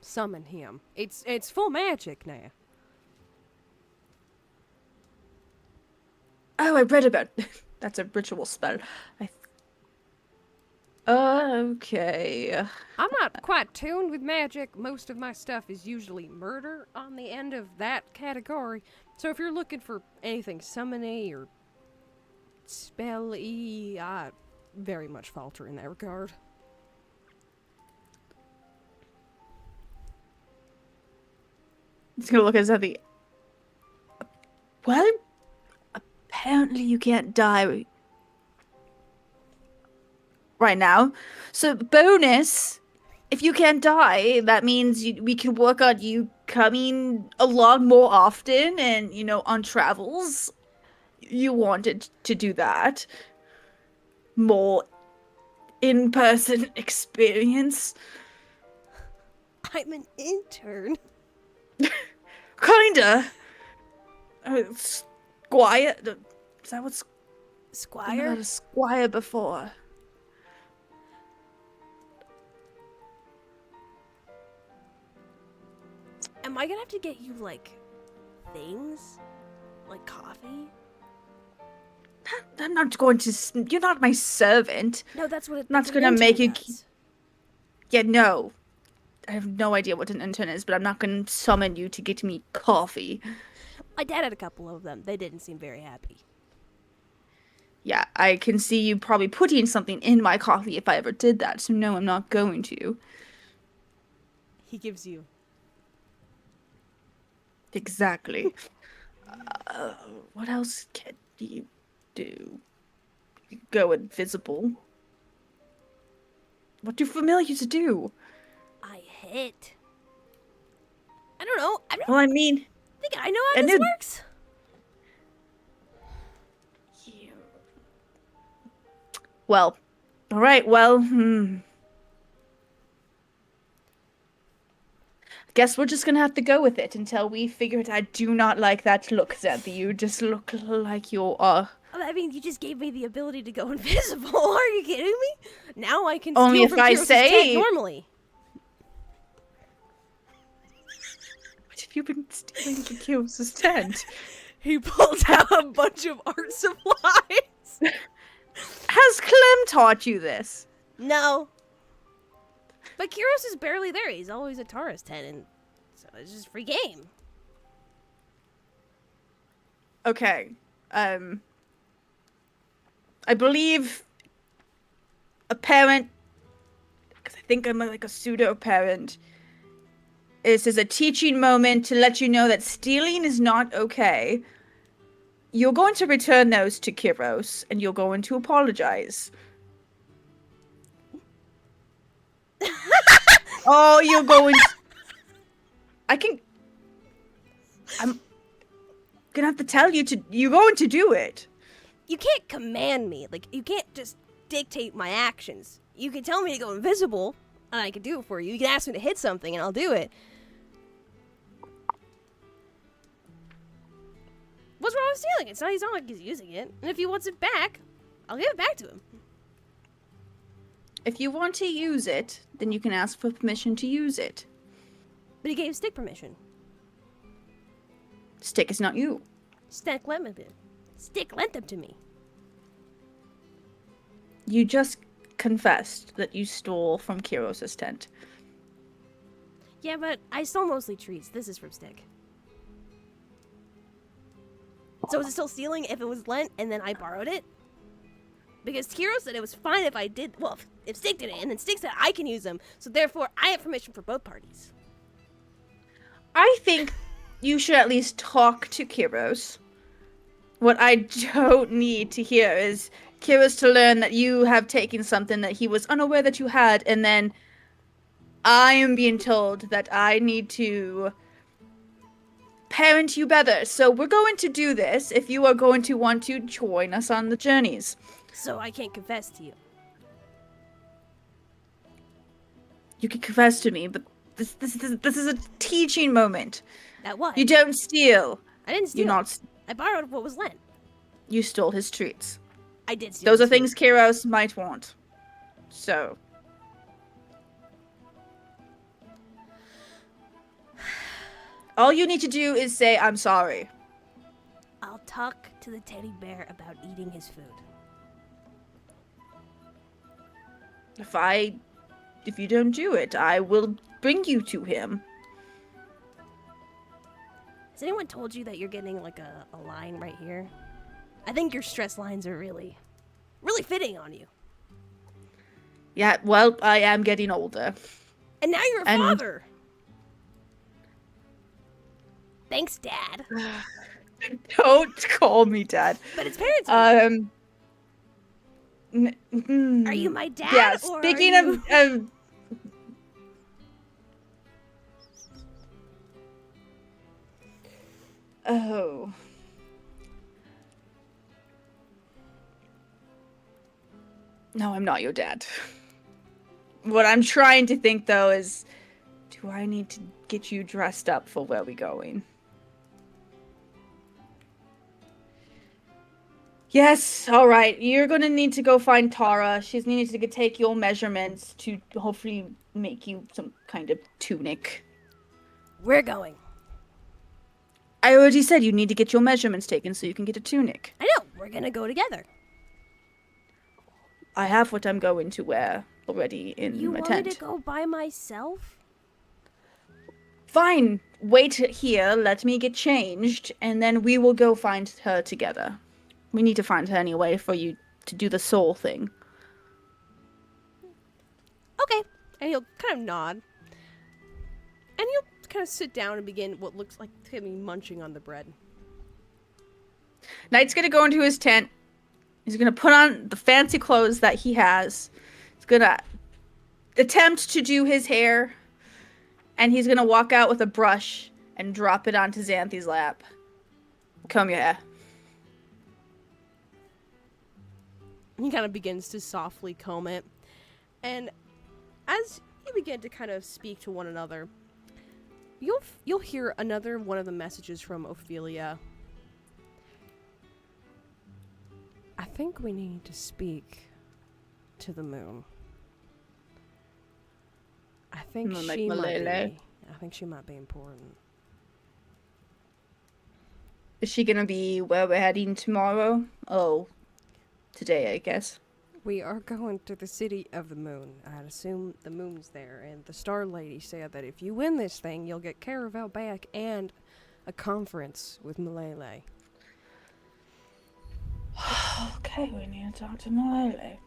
summon him. It's full magic now. Oh, I read about... That's a ritual spell. Okay. I'm not quite tuned with magic. Most of my stuff is usually murder on the end of that category. So if you're looking for anything summon-y or spell-y, I very much falter in that regard. He's gonna look at Xanthi. Well, apparently you can't die right now. So bonus, if you can't die, that means we can work on you coming along more often and, you know, on travels. You wanted to do that. More in-person experience. I'm an intern. Kinda. Squire. Is that what's I've Squire? had a squire before? Am I gonna have to get you, like, things? Like coffee? I'm not going to. You're not my servant. No, that's what it, Not that's what gonna an make intern you does. Yeah, no. I have no idea what an intern is, but I'm not going to summon you to get me coffee. My dad had a couple of them. They didn't seem very happy. Yeah, I can see you probably putting something in my coffee if I ever did that, so no, I'm not going to. He gives you. Exactly. What else can you do? Go invisible. What do familiars do? I hit. I don't know. I don't Well, I mean, think I know how I this knew- works. well, all right, well, Guess we're just gonna have to go with it until we figure it out. I do not like that look, Zeb. You just look like you're, I mean, you just gave me the ability to go invisible. Are you kidding me? Now I can Only steal if from I Kyros's say- tent normally. What have you been stealing from Kyros's tent? He pulls out a bunch of art supplies. Has Clem taught you this? No. But Kyros is barely there. He's always at Tara's tent, and so it's just free game. Okay. I believe a parent, because I think I'm like a pseudo parent. This is a teaching moment to let you know that stealing is not okay. You're going to return those to Kyros, and you're going to apologize. Oh, you're going. I'm gonna have to tell you to. You're going to do it. You can't command me. Like, you can't just dictate my actions. You can tell me to go invisible, and I can do it for you. You can ask me to hit something, and I'll do it. What's wrong with stealing it? It's not like he's using it. And if he wants it back, I'll give it back to him. If you want to use it, then you can ask for permission to use it. But he gave Stick permission. Stick is not you. Stick lent them to me. You just confessed that you stole from Kyros's tent. Yeah, but I stole mostly trees. This is from Stick. So is it still stealing if it was lent and then I borrowed it? Because Kyros said it was fine if I did, well, if Stick did it, and then Stick said I can use them, so therefore I have permission for both parties. I think you should at least talk to Kyros. What I don't need to hear is Kyros to learn that you have taken something that he was unaware that you had, and then I am being told that I need to parent you better. So we're going to do this if you are going to want to join us on the journeys. So I can't confess to you. You can confess to me, but this is a teaching moment. That what? You don't steal. I didn't steal. You not. I borrowed what was lent. You stole his treats. I did steal. Those are his food. things Kyros might want. So. All you need to do is say, I'm sorry. I'll talk to the teddy bear about eating his food. If you don't do it, I will bring you to him. Has anyone told you that you're getting like a line right here? I think your stress lines are really fitting on you. Yeah, well, I am getting older. And now you're a And- father. Thanks, Dad. Don't call me dad. But it's parents. Are you my dad? Yeah, or speaking are you... of oh. No, I'm not your dad. What I'm trying to think though is Do I need to get you dressed up for where we're going? Yes, all right. You're gonna need to go find Tara. She's needing to take your measurements to hopefully make you some kind of tunic. We're going. I already said you need to get your measurements taken so you can get a tunic. I know. We're gonna go together. I have what I'm going to wear already in You my want me tent. to go by myself? Fine. Wait here. Let me get changed, and then we will go find her together. We need to find her anyway for you to do the soul thing. Okay. And he'll kind of nod. And he'll kind of sit down and begin what looks like to be munching on the bread. Knight's gonna go into his tent. He's gonna put on the fancy clothes that he has. He's gonna attempt to do his hair. And he's gonna walk out with a brush and drop it onto Xanthi's lap. Comb your hair. He kind of begins to softly comb it. And as you begin to kind of speak to one another, you'll hear another one of the messages from Ophelia. I think we need to speak to the moon. I think Like she might Malele. be. I think she might be important. Is she gonna be where we're heading tomorrow? Oh, today, I guess. We are going to the city of the moon. I'd assume the moon's there, and the Star Lady said that if you win this thing, you'll get Caravel back and a conference with Malele. Okay, we need to talk to Malele.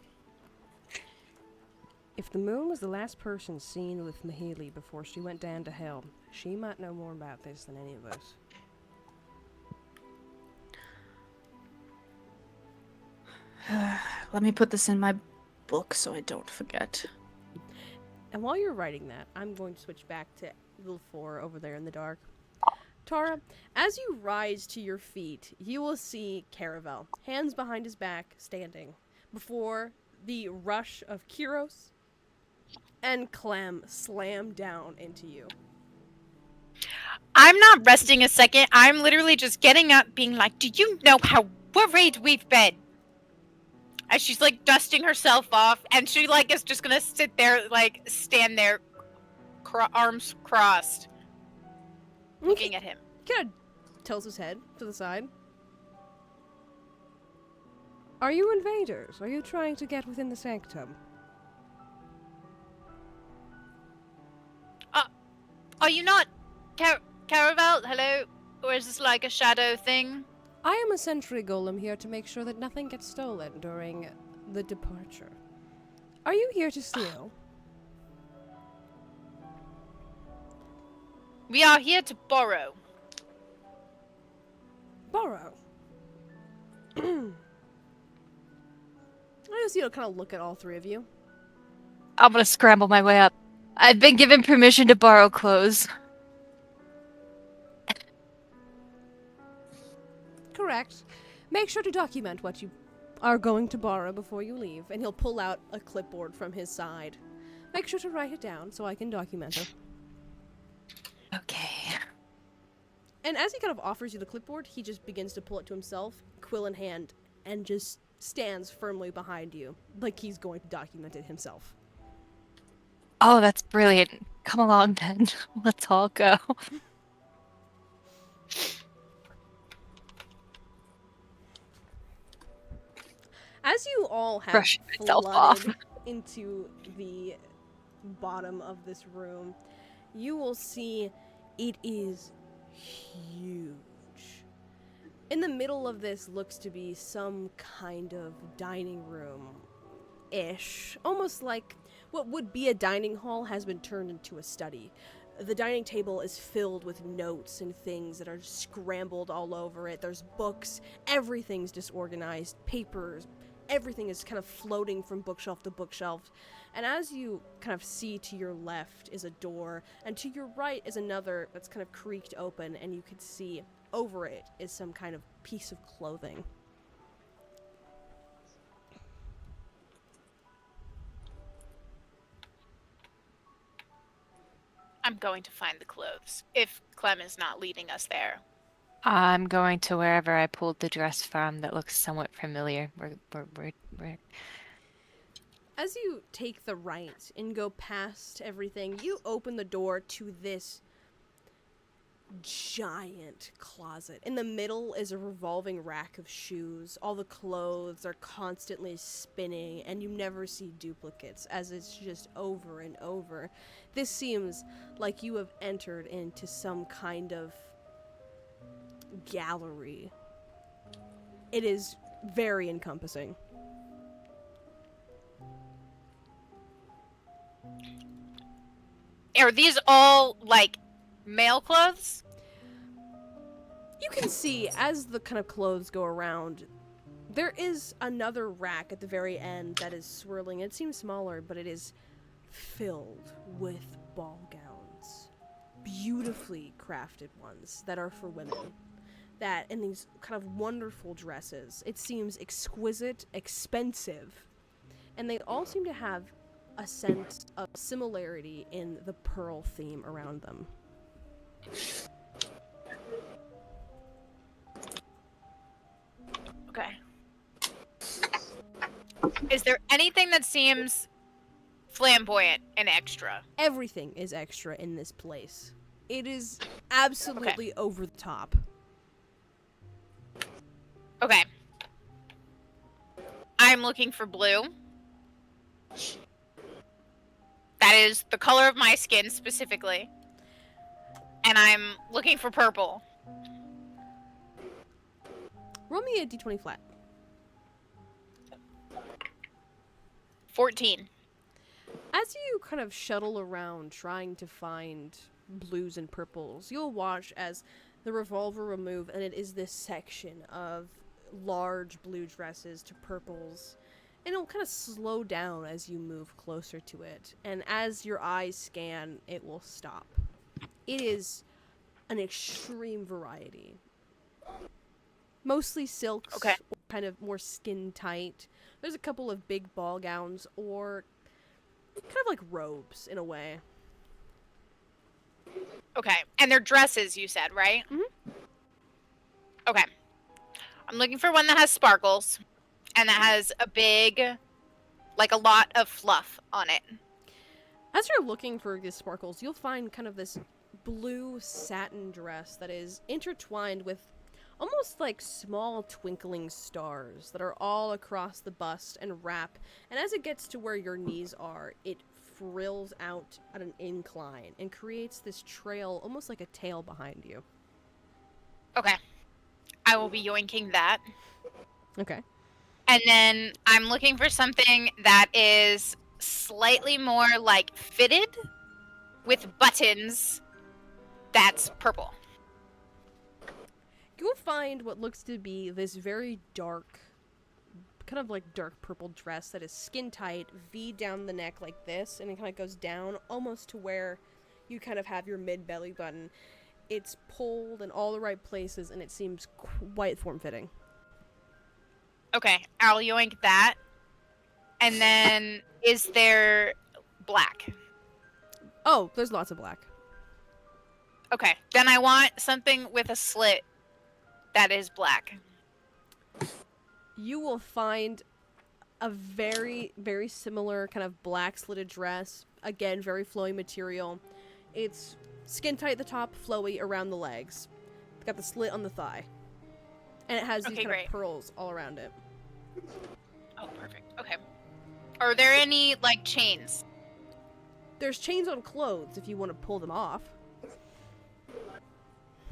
If the moon was the last person seen with Mahili before she went down to hell, she might know more about this than any of us. Let me put this in my book so I don't forget. And while you're writing that, I'm going to switch back to little 4 over there in the dark. Tara, as you rise to your feet, you will see Caravel, hands behind his back, standing before the rush of Kyros and Clem slam down into you. I'm not resting a second. I'm literally just getting up, being like, "Do you know how worried we've been?" As she's like dusting herself off, and she like is just gonna sit there, like stand there, arms crossed, looking at him. Kind of tilts his head to the side. Are you invaders? Are you trying to get within the sanctum? Are you not Caravel? Hello? Or is this like a shadow thing? I am a sentry golem here to make sure that nothing gets stolen during the departure. Are you here to steal? We are here to borrow. Borrow. I just, kind of look at all 3 of you. I'm gonna scramble my way up. I've been given permission to borrow clothes. Correct. Make sure to document what you are going to borrow before you leave, and he'll pull out a clipboard from his side. Make sure to write it down so I can document it. Okay. And as he kind of offers you the clipboard, he just begins to pull it to himself, quill in hand, and just stands firmly behind you, like he's going to document it himself. Oh, that's brilliant. Come along then. Let's all go. As you all have Brush myself off. flooded into the bottom of this room, you will see it is huge. In the middle of this looks to be some kind of dining room-ish. Almost like what would be a dining hall has been turned into a study. The dining table is filled with notes and things that are scrambled all over it. There's books, everything's disorganized, papers, everything is kind of floating from bookshelf to bookshelf. And as you kind of see to your left is a door, and to your right is another that's kind of creaked open, and you can see over it is some kind of piece of clothing. I'm going to find the clothes if Clem is not leading us there. I'm going to wherever I pulled the dress from that looks somewhat familiar. We're As you take the right and go past everything, you open the door to this giant closet. In the middle is a revolving rack of shoes. All the clothes are constantly spinning, and you never see duplicates, as it's just over and over. This seems like you have entered into some kind of gallery. It is very encompassing. Are these all, like, male clothes? You can see as the kind of clothes go around, there is another rack at the very end that is swirling. It seems smaller, but it is filled with ball gowns. Beautifully crafted ones that are for women. That in these kind of wonderful dresses. It seems exquisite, expensive, and they all seem to have a sense of similarity in the pearl theme around them. Okay. Is there anything that seems flamboyant and extra? Everything is extra in this place. It is absolutely over the top. Okay. I'm looking for blue. That is the color of my skin specifically. And I'm looking for purple. Roll me a d20 flat. 14. As you kind of shuttle around trying to find blues and purples, you'll watch as the revolver will move, and it is this section of large blue dresses to purples. And it'll kind of slow down as you move closer to it. And as your eyes scan, it will stop. It is an extreme variety. Mostly silks, Okay. or kind of more skin tight. There's a couple of big ball gowns, or kind of like robes in a way. Okay. And they're dresses, you said, right? Mhm. Okay. I'm looking for one that has sparkles and that has a big, like a lot of fluff on it. As you're looking for these sparkles, you'll find kind of this blue satin dress that is intertwined with almost like small twinkling stars that are all across the bust and wrap. And as it gets to where your knees are, it frills out at an incline and creates this trail, almost like a tail behind you. Okay. I will be yoinking that. Okay. And then I'm looking for something that is slightly more like fitted with buttons that's purple. You'll find what looks to be this very dark, kind of like dark purple dress that is skin tight, V down the neck like this, and it kind of goes down almost to where you kind of have your mid belly button. It's pulled in all the right places, and it seems quite form-fitting. Okay, I'll yoink that. And then is there black? Oh, there's lots of black. Okay, then I want something with a slit that is black. You will find a very, very similar kind of black slitted dress. Again, very flowy material. It's skin tight at the top, flowy around the legs. It's got the slit on the thigh. And it has these Okay, kind great. of pearls all around it. Oh, perfect. Okay. Are there any, like, chains? There's chains on clothes if you want to pull them off.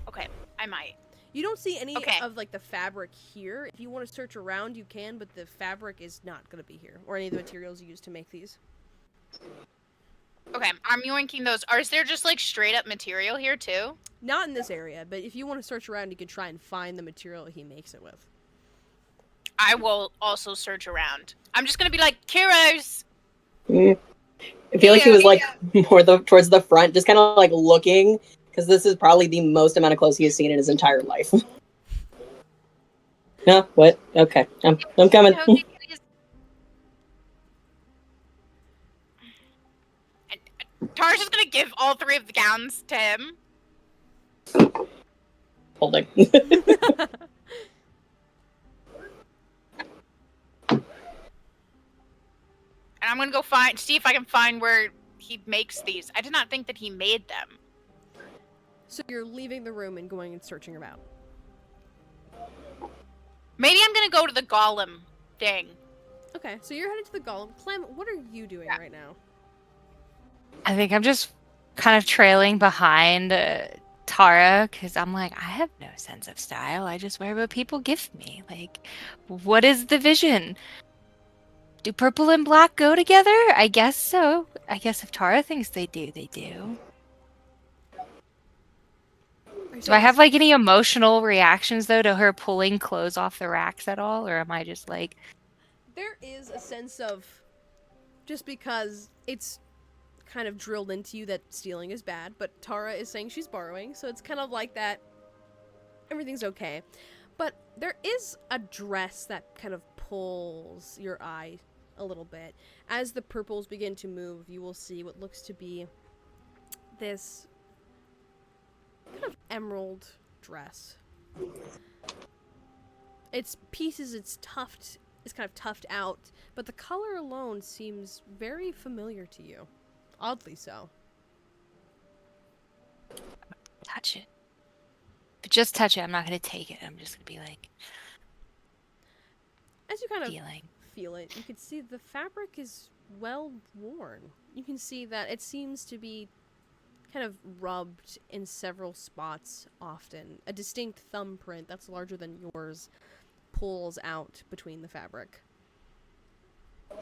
Okay, I might. You don't see any Okay. of like the fabric here. If you want to search around, you can, but the fabric is not going to be here, or any of the materials used to make these. Okay, I'm yoinking those. Is there just, like, straight up material here, too? Not in this area, but if you want to search around, you can try and find the material he makes it with. I will also search around. I'm just gonna be like, Kiros! I feel like he was like more towards the front, just kind of like looking, because this is probably the most amount of clothes he has seen in his entire life. No, what? Okay, I'm coming. Jose, please. Tara's just gonna give all 3 of the gowns to him. Holding. And I'm gonna go see if I can find where he makes these. I did not think that he made them. So you're leaving the room and going and searching about. Maybe I'm gonna go to the golem thing. Okay, so you're headed to the golem. Clem, what are you doing right now? I think I'm just kind of trailing behind Tara because I'm like, I have no sense of style. I just wear what people give me. Like, what is the vision? Do purple and black go together? I guess so. I guess if Tara thinks they do, they do. Do I have like any emotional reactions though to her pulling clothes off the racks at all, or am I just like? There is a sense of, just because it's kind of drilled into you that stealing is bad, but Tara is saying she's borrowing, so it's kind of like that. Everything's okay. But there is a dress that kind of pulls your eye a little bit. As the purples begin to move, you will see what looks to be this kind of emerald dress. Its pieces, it's kind of tufted out, but the color alone seems very familiar to you. Oddly so. Touch it. But just touch it. I'm not gonna take it. I'm just gonna be like As you kind of feeling. feel it, you can see the fabric is well worn. You can see that it seems to be kind of rubbed in several spots often. A distinct thumbprint that's larger than yours pulls out between the fabric. I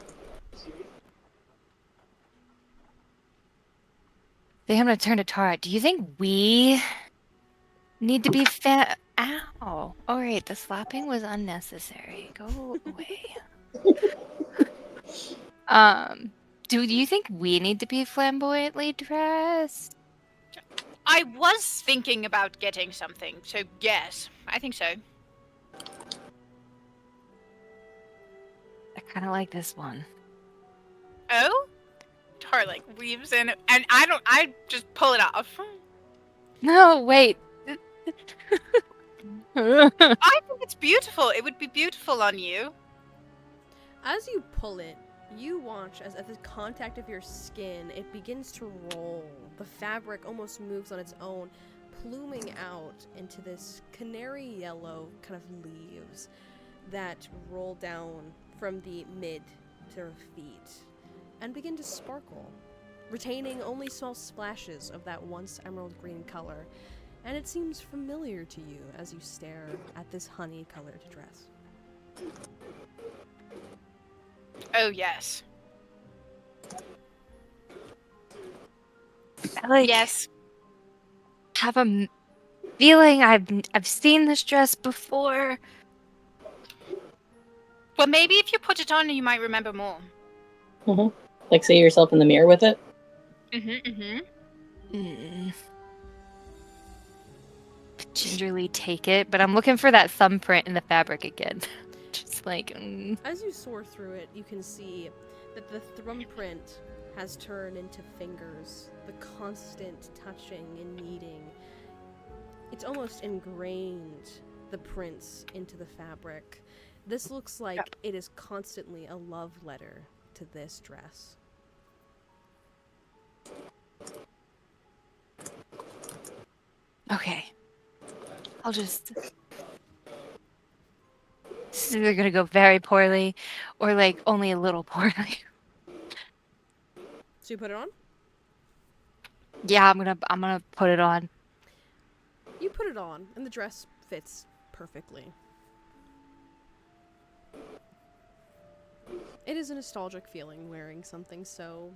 think I'm gonna turn to Tara. Do you think we need to be Ow! All right, the slapping was unnecessary. Go away. Do you think we need to be flamboyantly dressed? I was thinking about getting something, so yes, I think so. I kind of like this one. Oh? Tara like weaves in, and I just pull it off. No, wait. I think it's beautiful. It would be beautiful on you. As you pull it, you watch as at the contact of your skin, it begins to roll. The fabric almost moves on its own, pluming out into this canary yellow kind of leaves that roll down from the mid to her feet and begin to sparkle, retaining only small splashes of that once emerald green color. And it seems familiar to you as you stare at this honey-colored dress. Oh yes. I like Yes. have a feeling I've seen this dress before. Well, maybe if you put it on, you might remember more. Like, see yourself in the mirror with it? Gingerly take it, but I'm looking for that thumbprint in the fabric again. Just like, As you soar through it, you can see that the thumbprint has turned into fingers, the constant touching and kneading. It's almost ingrained the prints into the fabric. This looks like it is constantly a love letter to this dress. okay. I'll just. This is either gonna go very poorly, or like only a little poorly. So you put it on? Yeah, I'm gonna put it on. You put it on, and the dress fits perfectly. It is a nostalgic feeling wearing something so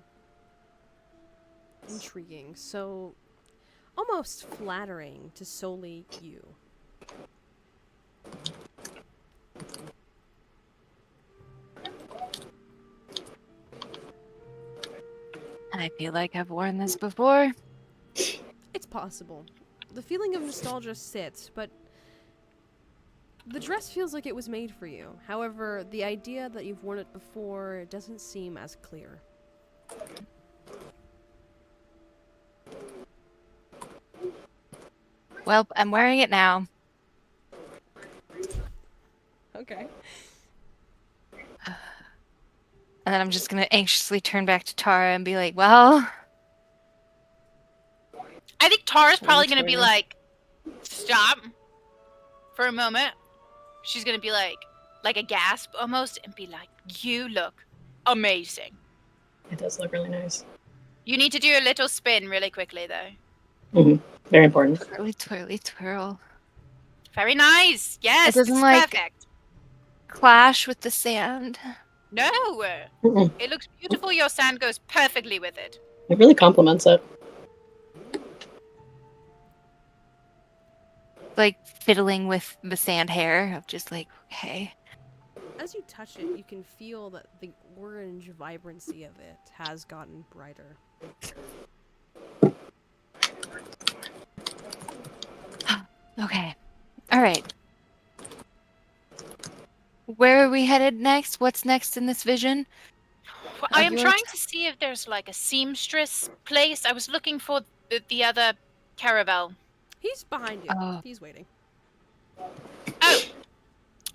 intriguing, so almost flattering to solely you. I feel like I've worn this before. It's possible. The feeling of nostalgia sits, but the dress feels like it was made for you. However, the idea that you've worn it before doesn't seem as clear. Well, I'm wearing it now. Okay. And then I'm just gonna anxiously turn back to Tara and be like, well, I think Tara's Turn probably gonna be Tara. like, stop for a moment. She's gonna be like a gasp almost, and be like, "You look amazing." It does look really nice. You need to do a little spin really quickly, though. Very important. twirly, twirly, twirl. Very nice. Yes, doesn't, it's like- perfect. Clash with the sand. No, Mm-mm. it looks beautiful. Your sand goes perfectly with it. It really complements it. Like fiddling with the sand hair of just like, okay. As you touch it, you can feel that the orange vibrancy of it has gotten brighter. Okay. All right. Where are we headed next? What's next in this vision? Well, I am yours? trying to see if there's like a seamstress place. I was looking for the other caravel. He's behind you. Oh. He's waiting. Oh,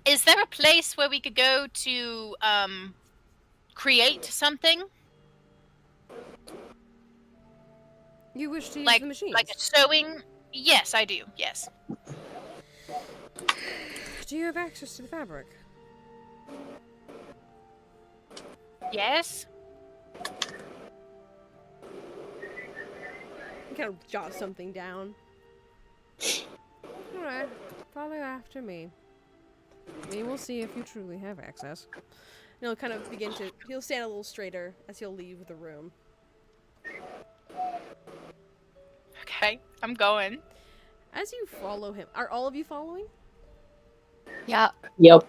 is there a place where we could go to create something You wish to use like the machines. like a sewing? Yes, I do. Yes. Do you have access to the fabric? Yes. You kind of jot something down. Alright, follow after me. We will see if you truly have access. And he'll kind of begin to. He'll stand a little straighter as he'll leave the room. Okay, I'm going. As you follow him, are all of you following? Yeah. Yep.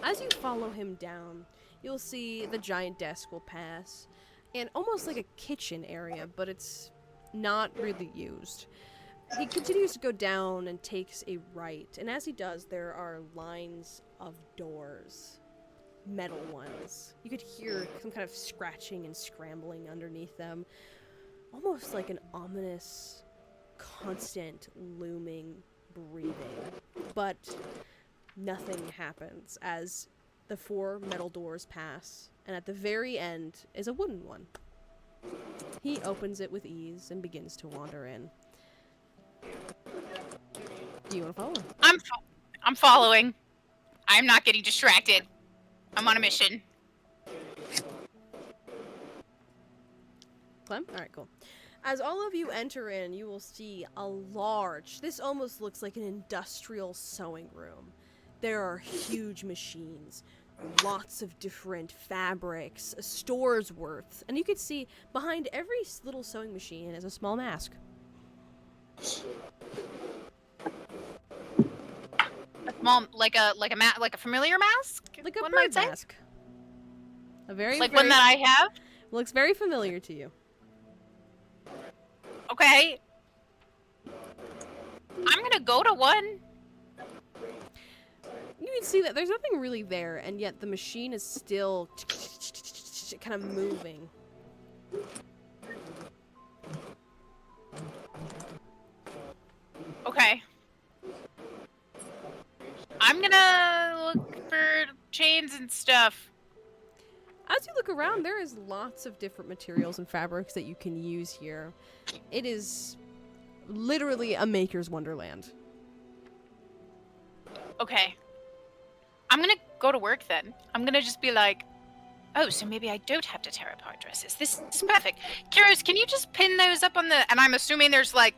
As you follow him down, you'll see the giant desk will pass, and almost like a kitchen area, but it's not really used. He continues to go down and takes a right, and as he does, there are lines of doors. Metal ones. You could hear some kind of scratching and scrambling underneath them. Almost like an ominous, constant, looming breathing. But nothing happens as the 4 metal doors pass, and at the very end is a wooden one. He opens it with ease and begins to wander in. Do you want to follow him? I'm following. I'm not getting distracted. I'm on a mission. Clem? Alright, cool. As all of you enter in, you will see a large, this almost looks like an industrial sewing room. There are huge machines, lots of different fabrics, a store's worth, and you can see behind every little sewing machine is a small mask. Mom, like a familiar mask? Like a one bird might say? mask. A very, Like very, one that I have? looks very familiar to you. Okay. I'm gonna go to one. You can see that there's nothing really there, and yet the machine is still kind of moving. Okay. I'm gonna look for chains and stuff. As you look around, there is lots of different materials and fabrics that you can use here. It is literally a maker's wonderland. Okay. I'm gonna go to work then. I'm gonna just be like, oh, so maybe I don't have to tear apart dresses. This is perfect. Kyrus, can you just pin those up on the... And I'm assuming there's like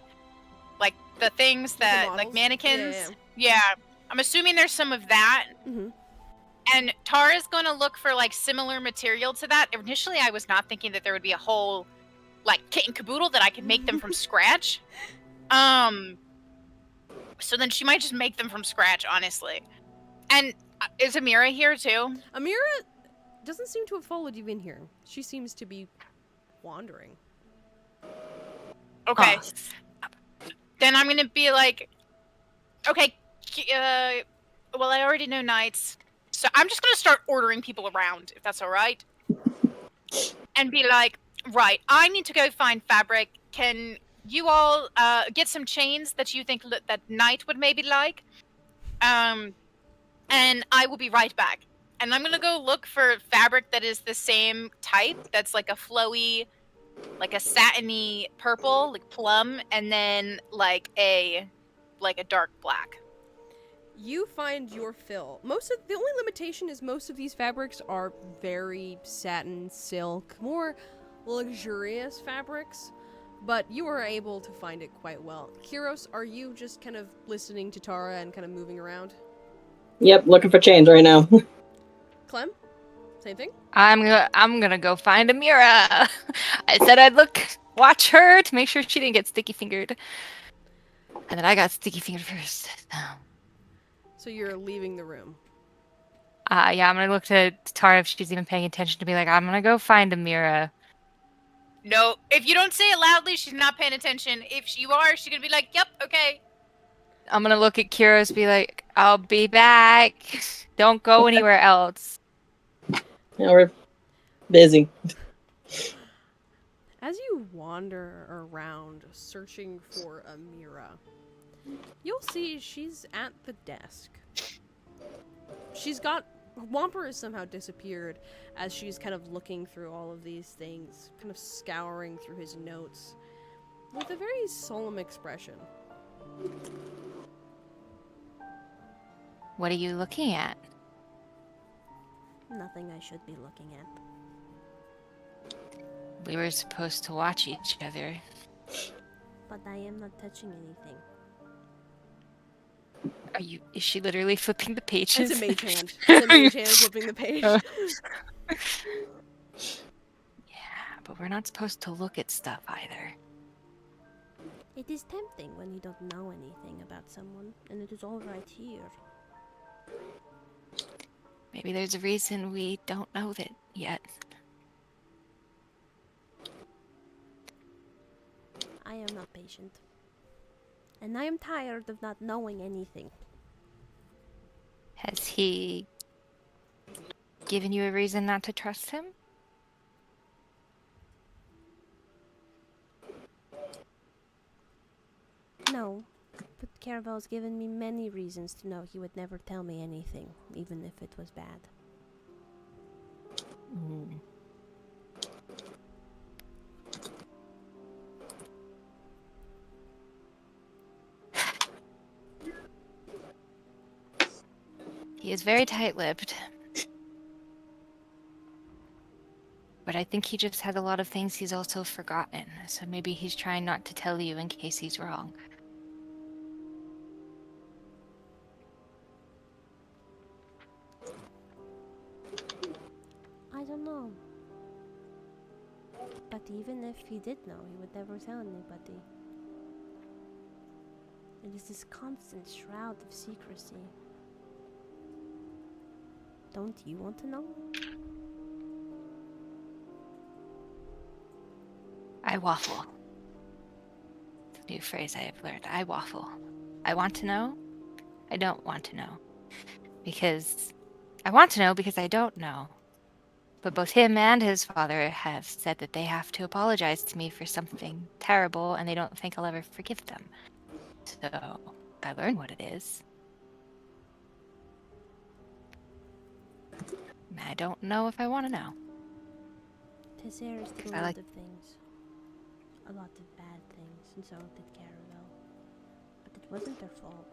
the things that, like models? mannequins. Yeah. Yeah. I'm assuming there's some of that. Mm-hmm. And Tara's going to look for like similar material to that. Initially, I was not thinking that there would be a whole like kit and caboodle that I could make them from scratch. So then she might just make them from scratch, honestly. And is Amira here too? Amira doesn't seem to have followed you in here. She seems to be wandering. Okay. Oh, Then I'm going to be like, okay, well, I already know knights. So I'm just going to start ordering people around, if that's all right. And be like, right, I need to go find fabric. Can you all get some chains that you think that Knight would maybe like, and I will be right back. And I'm gonna go look for fabric that is the same type, that's like a flowy, like a satiny purple, like plum, and then like a dark black. You find your fill. The only limitation is most of these fabrics are very satin, silk, more luxurious fabrics, but you are able to find it quite well. Kiros, are you just kind of listening to Tara and kind of moving around? Yep, looking for change right now. Clem? Same thing? I'm gonna go find Amira. I said I'd watch her to make sure she didn't get sticky fingered. And then I got sticky fingered first. So you're leaving the room. Yeah, I'm gonna look to Tara if she's even paying attention to be like, I'm gonna go find Amira. No, if you don't say it loudly, she's not paying attention. If you are, she's gonna be like, "Yep, okay." I'm gonna look at Kiros, be like, I'll be back. Don't go anywhere else. Yeah, we're busy. As you wander around searching for Amira, you'll see she's at the desk. Whomper has somehow disappeared as she's kind of looking through all of these things, kind of scouring through his notes with a very solemn expression. What are you looking at? Nothing I should be looking at. We were supposed to watch each other. But I am not touching anything. Is she literally flipping the pages? It's a mage hand. It's a mage hand flipping the page. Yeah, but we're not supposed to look at stuff either. It is tempting when you don't know anything about someone, and it is all right here. Maybe there's a reason we don't know that yet. I am not patient. And I am tired of not knowing anything. Has he given you a reason not to trust him? No, but Caravel's given me many reasons to know he would never tell me anything, even if it was bad. He is very tight-lipped. But I think he just has a lot of things he's also forgotten. So maybe he's trying not to tell you in case he's wrong. I don't know. But even if he did know, he would never tell anybody. It is this constant shroud of secrecy. Don't you want to know? I waffle. It's a new phrase I have learned. I waffle. I want to know. I don't want to know. Because I want to know because I don't know. But both him and his father have said that they have to apologize to me for something terrible and they don't think I'll ever forgive them. So I learn what it is. I don't know if I want to know. Tesser's did a I lot like- of things. A lot of bad things, and so did Caravel. But it wasn't their fault.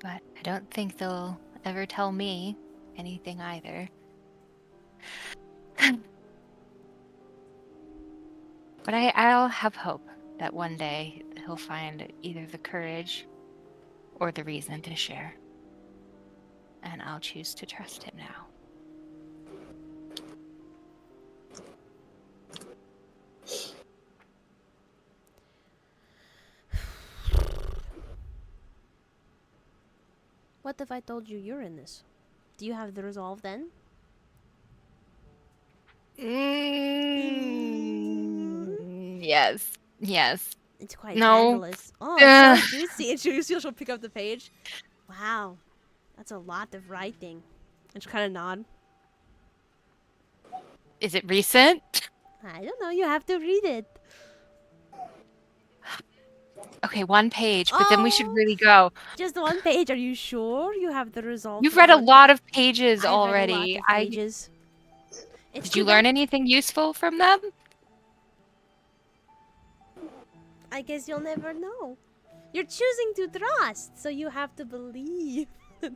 But I don't think they'll ever tell me anything either. But I'll have hope that one day he'll find either the courage or the reason to share. And I'll choose to trust him now. What if I told you you're in this? Do you have the resolve then? Yes. Yes. It's quite No. fabulous. Oh, Ugh. it's so juicy. And she'll pick up the page. Wow, that's a lot of writing. And she'll kind of nod. Is it recent? I don't know. You have to read it. Okay, one page, but then we should Oh. really go. Just one page. Are you sure you have the result? You've for read a what- lot of pages I've already. Read a lot of pages. It's Did you too learn bad- anything useful from them? I guess you'll never know. You're choosing to trust, so you have to believe.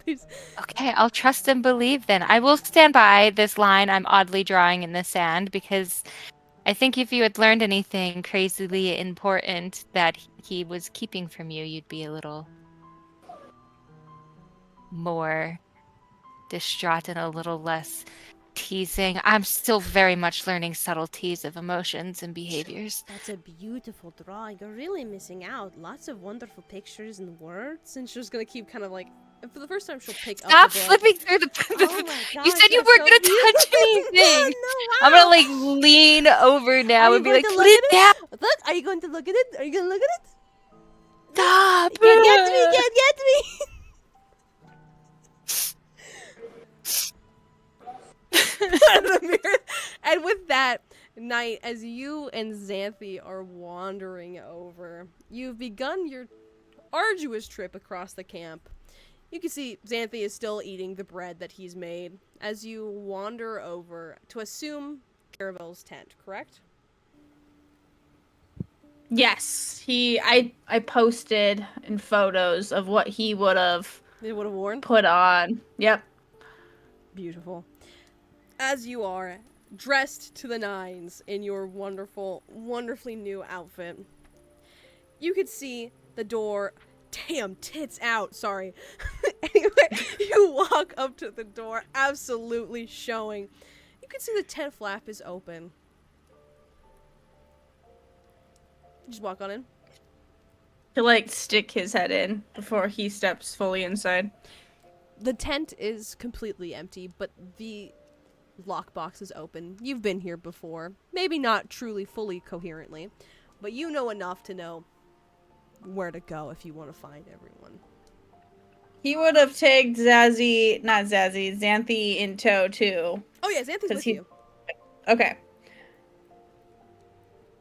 There's- Okay, I'll trust and believe then. I will stand by this line I'm oddly drawing in the sand because I think if you had learned anything crazily important that he was keeping from you, you'd be a little more distraught and a little less teasing. I'm still very much learning subtleties of emotions and behaviors. That's a beautiful drawing. You're really missing out. Lots of wonderful pictures and words. And she's gonna keep kind of like, and for the first time, she'll pick Stop up the book. flipping through the. Oh my gosh, You said you that's weren't so gonna touch beautiful. anything. No, I'm wow. gonna like lean over now Are you and be going like, to put look it down. Look, are you going to look at it? Are you gonna look at it? Stop. You can't get me, you can't get me. The mirror. And with that, Night, as you and Xanthi are wandering over, you've begun your arduous trip across the camp. You can see Xanthi is still eating the bread that he's made as you wander over to assume Caravel's tent, correct? Yes, I posted in photos of what he would have They would have worn. put on. Yep. Beautiful. As you are dressed to the nines in your wonderful, wonderfully new outfit, you could see the door. Damn, tits out. Sorry. Anyway, you walk up to the door, absolutely showing. You can see the tent flap is open. Just walk on in. To like stick his head in before he steps fully inside. The tent is completely empty, but the lockbox is open. You've been here before. Maybe not truly, fully coherently, but you know enough to know where to go if you want to find everyone. He would have tagged Xanthi in tow too. Oh yeah, Xanthi's 'Cause with he- you. Okay.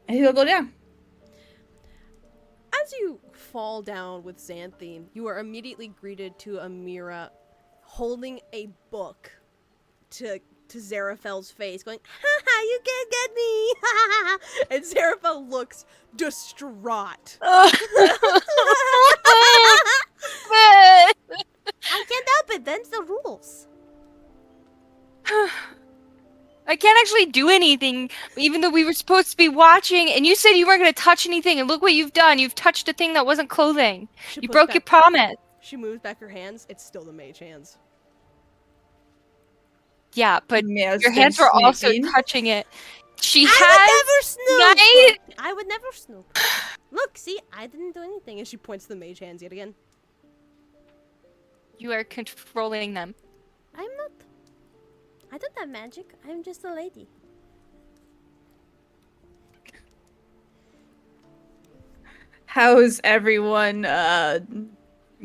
And he'll go down. As you fall down with Xanthi, you are immediately greeted to Amira holding a book to Zaraphel's face, going, "Ha ha, you can't get me!" Ha ha ha. And Zaraphel looks distraught. I can't help it. Them's the rules. I can't actually do anything, even though we were supposed to be watching, and you said you weren't going to touch anything, and look what you've done. You've touched a thing that wasn't clothing. She You puts broke your back- promise. She moves back her hands. It's still the mage hands. Yeah, but Yeah, your hands were also sneaking. touching it. She I has... would never snoop. Night! I would never snoop. Look, see, I didn't do anything. And she points to the mage hands yet again. You are controlling them. I'm not. I don't have magic. I'm just a lady. How's everyone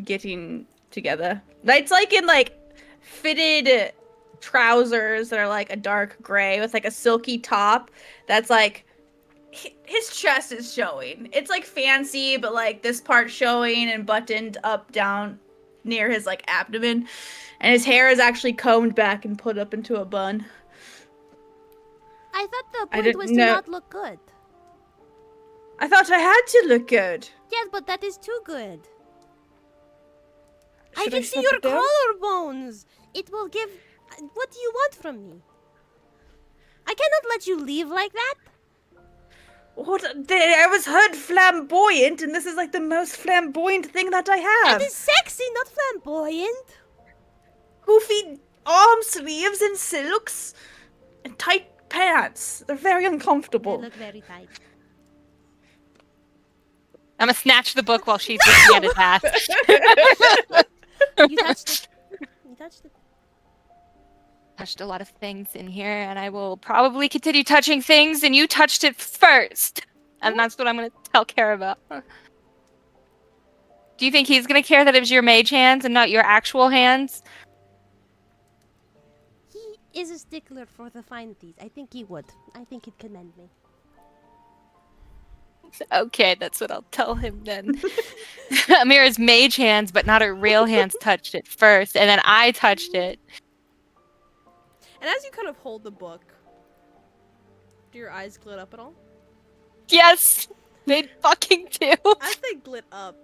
getting together? It's like in like fitted trousers that are like a dark gray with like a silky top that's like his chest is showing. It's like fancy, but like this part showing and buttoned up down near his like abdomen, and his hair is actually combed back and put up into a bun. I thought the I point didn't was to know- not look good. I thought I had to look good. Yes, but that is too good. I Should can I see set your it down? collarbones. It will give. What do you want from me? I cannot let you leave like that. What? I was heard flamboyant, and this is like the most flamboyant thing that I have. That is sexy, not flamboyant. Hoofy arm sleeves and silks and tight pants. They're very They uncomfortable. look very tight. I'm gonna snatch the book while she's looking at his ass. You touched it. You touched it. Touched a lot of things in here, and I will probably continue touching things, and you touched it first. And that's what I'm gonna tell Care about. Do you think he's gonna care that it was your mage hands and not your actual hands? He is a stickler for the fine things. I think he would. I think he'd commend me. Okay, that's what I'll tell him then. Amira's mage hands, but not her real hands touched it first, and then I touched it. And as you kind of hold the book, do your eyes glit up at all? Yes, they fucking do. As they glit up,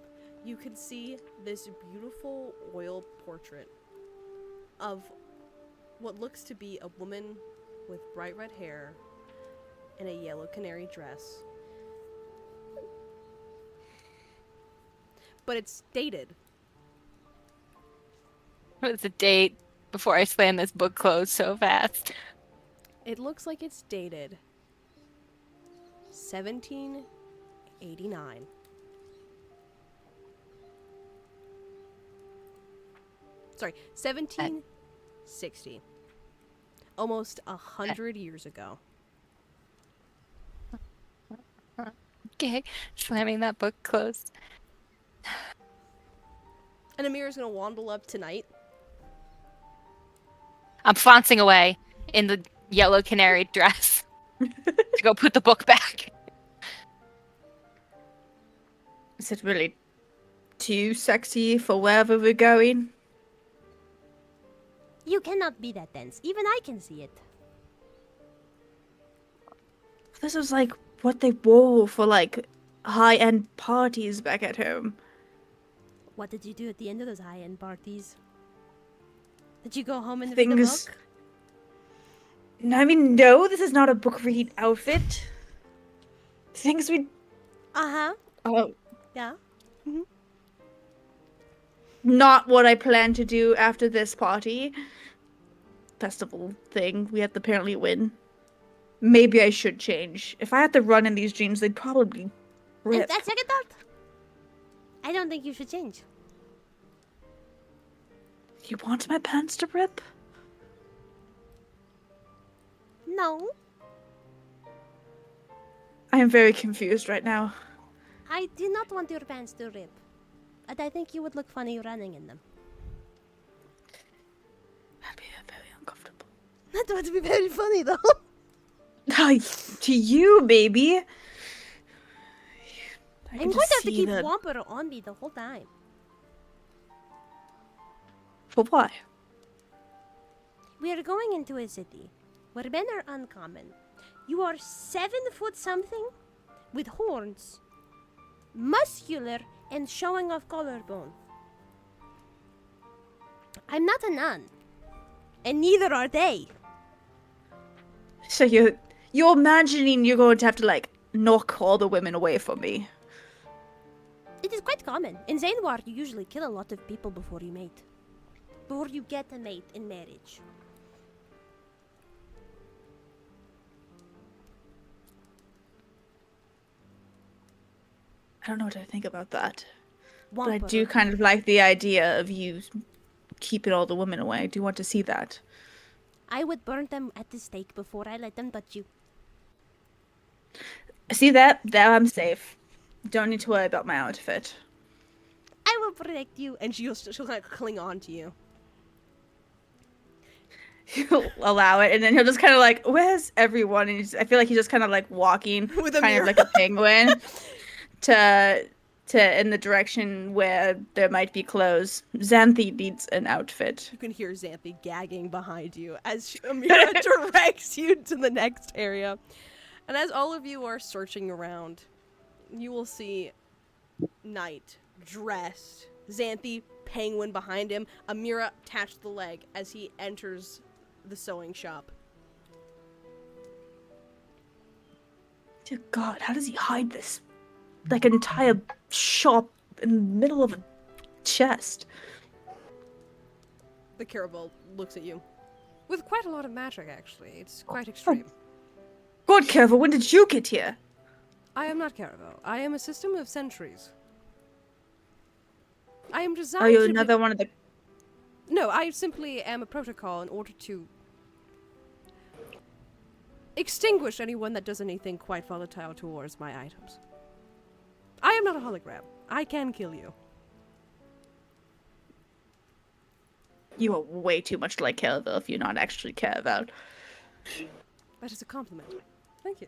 you can see this beautiful oil portrait of what looks to be a woman with bright red hair and a yellow canary dress. But it's dated. What's the date before I slam this book closed so fast? It looks like it's dated 1789. Sorry, 1760. Almost 100 years ago. Okay, slamming that book closed. And Amira's gonna waddle up tonight. I'm flouncing away in the yellow canary dress to go put the book back. Is it really too sexy for wherever we're going? You cannot be that dense. Even I can see it. This is like what they wore for like high-end parties back at home. What did you do at the end of those high-end parties? Did you go home and read a Things. book? I mean, no, this is not a book read outfit. Things we. Uh-huh. Oh, Yeah. not what I plan to do after this party. Festival thing we had to apparently win. Maybe I should change. If I had to run in these jeans, they'd probably And rip. that second thought? I don't think you should change. You want my pants to rip? No. I am very confused right now. I do not want your pants to rip. And I think you would look funny running in them. That'd be very uncomfortable. That would be very funny, though. To you, baby. I I'm can going to just have to see keep the- Whomper on me the whole time. For why? We are going into a city where men are uncommon. You are 7 foot something with horns, muscular, and showing off collarbone. I'm not a nun, and neither are they. So you're imagining you're going to have to like knock all the women away from me. It is quite common. In Zainwar, you usually kill a lot of people before you mate. Before you get a mate in marriage. I don't know what I think about that. But I Whomper. do kind of like the idea of you keeping all the women away. I do want to see that. I would burn them at the stake before I let them touch you. See that? There I'm safe. Don't need to worry about my outfit. I will protect you. And she'll kind of cling on to you. He'll allow it, and then he'll just kind of like, where's everyone? And I feel like he's just kind of like walking, With a kind mirror. of like a penguin, to in the direction where there might be clothes. Xanthi needs an outfit. You can hear Xanthi gagging behind you as Amira directs you to the next area. And as all of you are searching around, you will see Knight dressed, Xanthi, penguin behind him, Amira attached to the leg as he enters the sewing shop. Dear God, how does he hide this? Like an entire shop in the middle of a chest. The Carabel looks at you. With quite a lot of magic, actually. It's quite extreme. God, Carver, when did you get here? I am not Caravel. I am a system of sentries. I am designed Are you to be- another one of the... No, I simply am a protocol in order to extinguish anyone that does anything quite volatile towards my items. not a hologram. I can kill you. You are way too much like Caravel if you're not actually Caravel. That is a compliment. Thank you.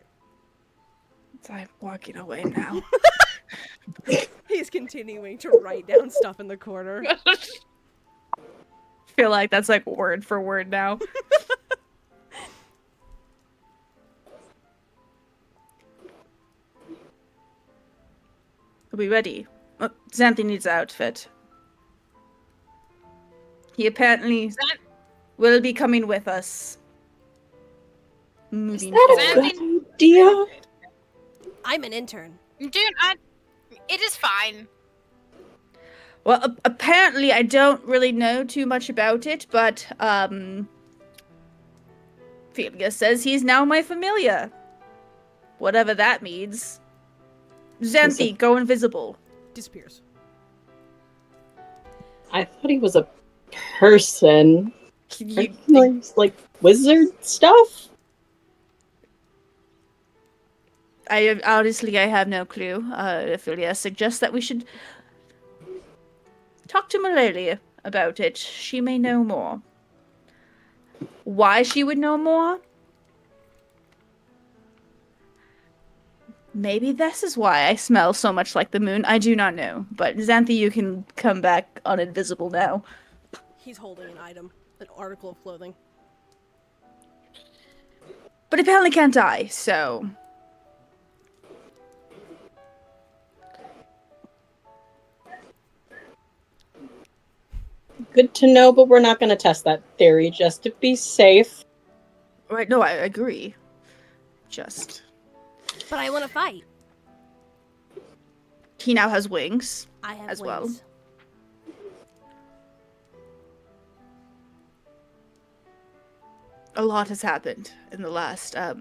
I'm walking away now. He's continuing to write down stuff in the corner. Feel like that's like word for word now. Are we ready? Xanthi needs an outfit. He apparently will be coming with us. Is Moving that a forward. good idea? I'm an intern. Dude, it is fine. Well, apparently I don't really know too much about it, but Philia says he's now my familiar. Whatever that means. Xanthi, go invisible. Disappears. I thought he was a person. You, Like wizard stuff? I honestly I have no clue. Philia suggests that we should talk to Mallelia about it. She may know more. Why she would know more? Maybe this is why I smell so much like the moon. I do not know. But Xanthi, you can come back uninvisible now. He's holding an item, an article of clothing. But apparently can't die, so... Good to know, but we're not going to test that theory just to be safe. Right, no, I agree. Just... But I want to fight. He now has wings. I have As well. wings. A lot has happened in the last, hour,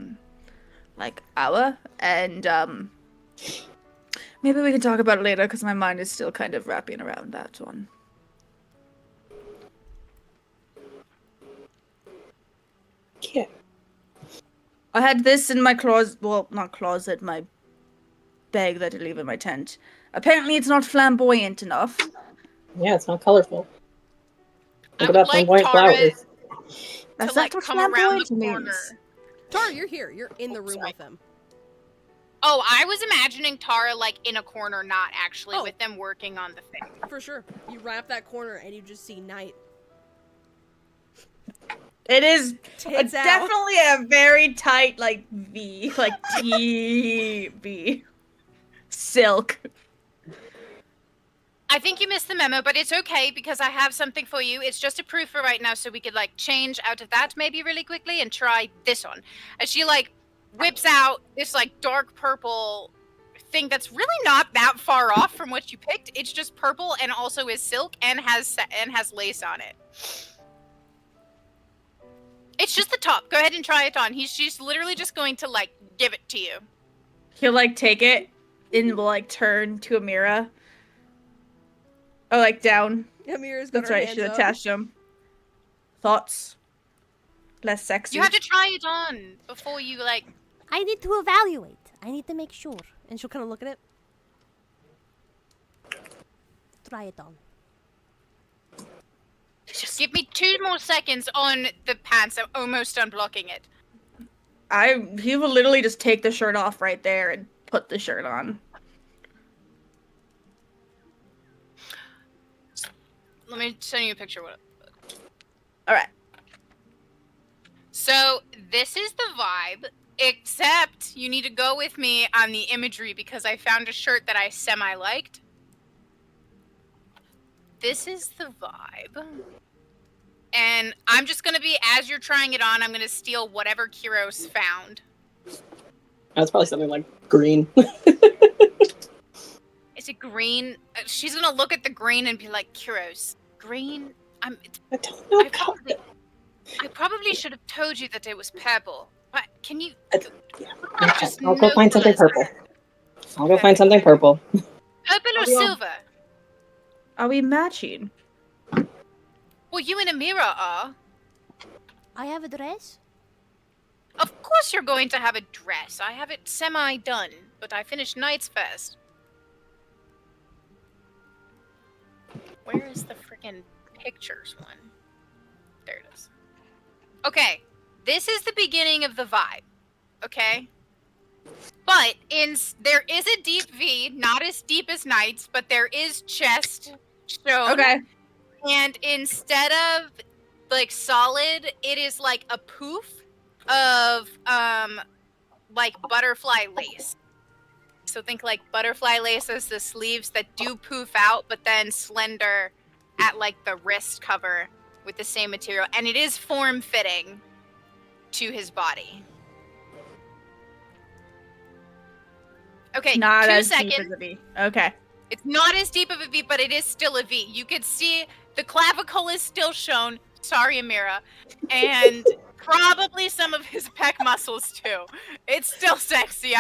and, maybe we can talk about it later, because my mind is still kind of wrapping around that one. Yeah. I had this in my closet, well, not closet, my bag that I leave in my tent. Apparently it's not flamboyant enough. Yeah, it's not colorful. I What would about like flamboyant Tara flowers? That's to like not what come around flamboyant the corner. means. Tara, you're here. You're in the room with them. Oh, I was imagining Tara like in a corner, not actually Oh. with them working on the thing. For sure. You wrap that corner and you just see night. It is Tits out. definitely a very tight, like, V. Like, V. Silk. I think you missed the memo, but it's okay because I have something for you. It's just a proof for right now, so we could like change out of that maybe really quickly and try this on. And she like whips out this like dark purple thing that's really not that far off from what you picked. It's just purple and also is silk and has lace on it. It's just the top. Go ahead and try it on. She's literally just going to like give it to you. He'll, like, take it and will, like, turn to Amira. Oh, like, down. Amira's got That's her right, hands she up. attached him. Thoughts? Less sexy. You have to try it on before you like. I need to evaluate. I need to make sure. And she'll kind of look at it. Try it on. Just, Give me 2 more seconds on the pants. I'm almost done blocking it. he will literally just take the shirt off right there and put the shirt on. Let me send you a picture of what. Alright. So this is the vibe, except you need to go with me on the imagery because I found a shirt that I semi-liked. This is the vibe. And I'm just going to be, as you're trying it on, I'm going to steal whatever Kiros found. That's probably something like green. Is it green? She's going to look at the green and be like, Kiros, green? I don't know. I probably should have told you that it was purple. But can you... just I'll go find something notice purple. I'll go find something purple. Purple or Are we all- silver? Are we matching? Well, you and Amira are. I have a dress. Of course you're going to have a dress. I have it semi-done, but I finished nights first. Where is the freaking pictures one? There it is. Okay, this is the beginning of the vibe. Okay, but there is a deep V, not as deep as Knight's, but there is chest shown. Okay. And instead of like solid, it is like a poof of like butterfly lace. So think like butterfly lace as the sleeves that do poof out, but then slender at like the wrist cover with the same material. And it is form fitting to his body. Okay, Not 2 as seconds. deep as a V. Okay. It's not as deep of a V, but it is still a V. You could see the clavicle is still shown. Sorry, Amira. And probably some of his pec muscles too. It's still sexy,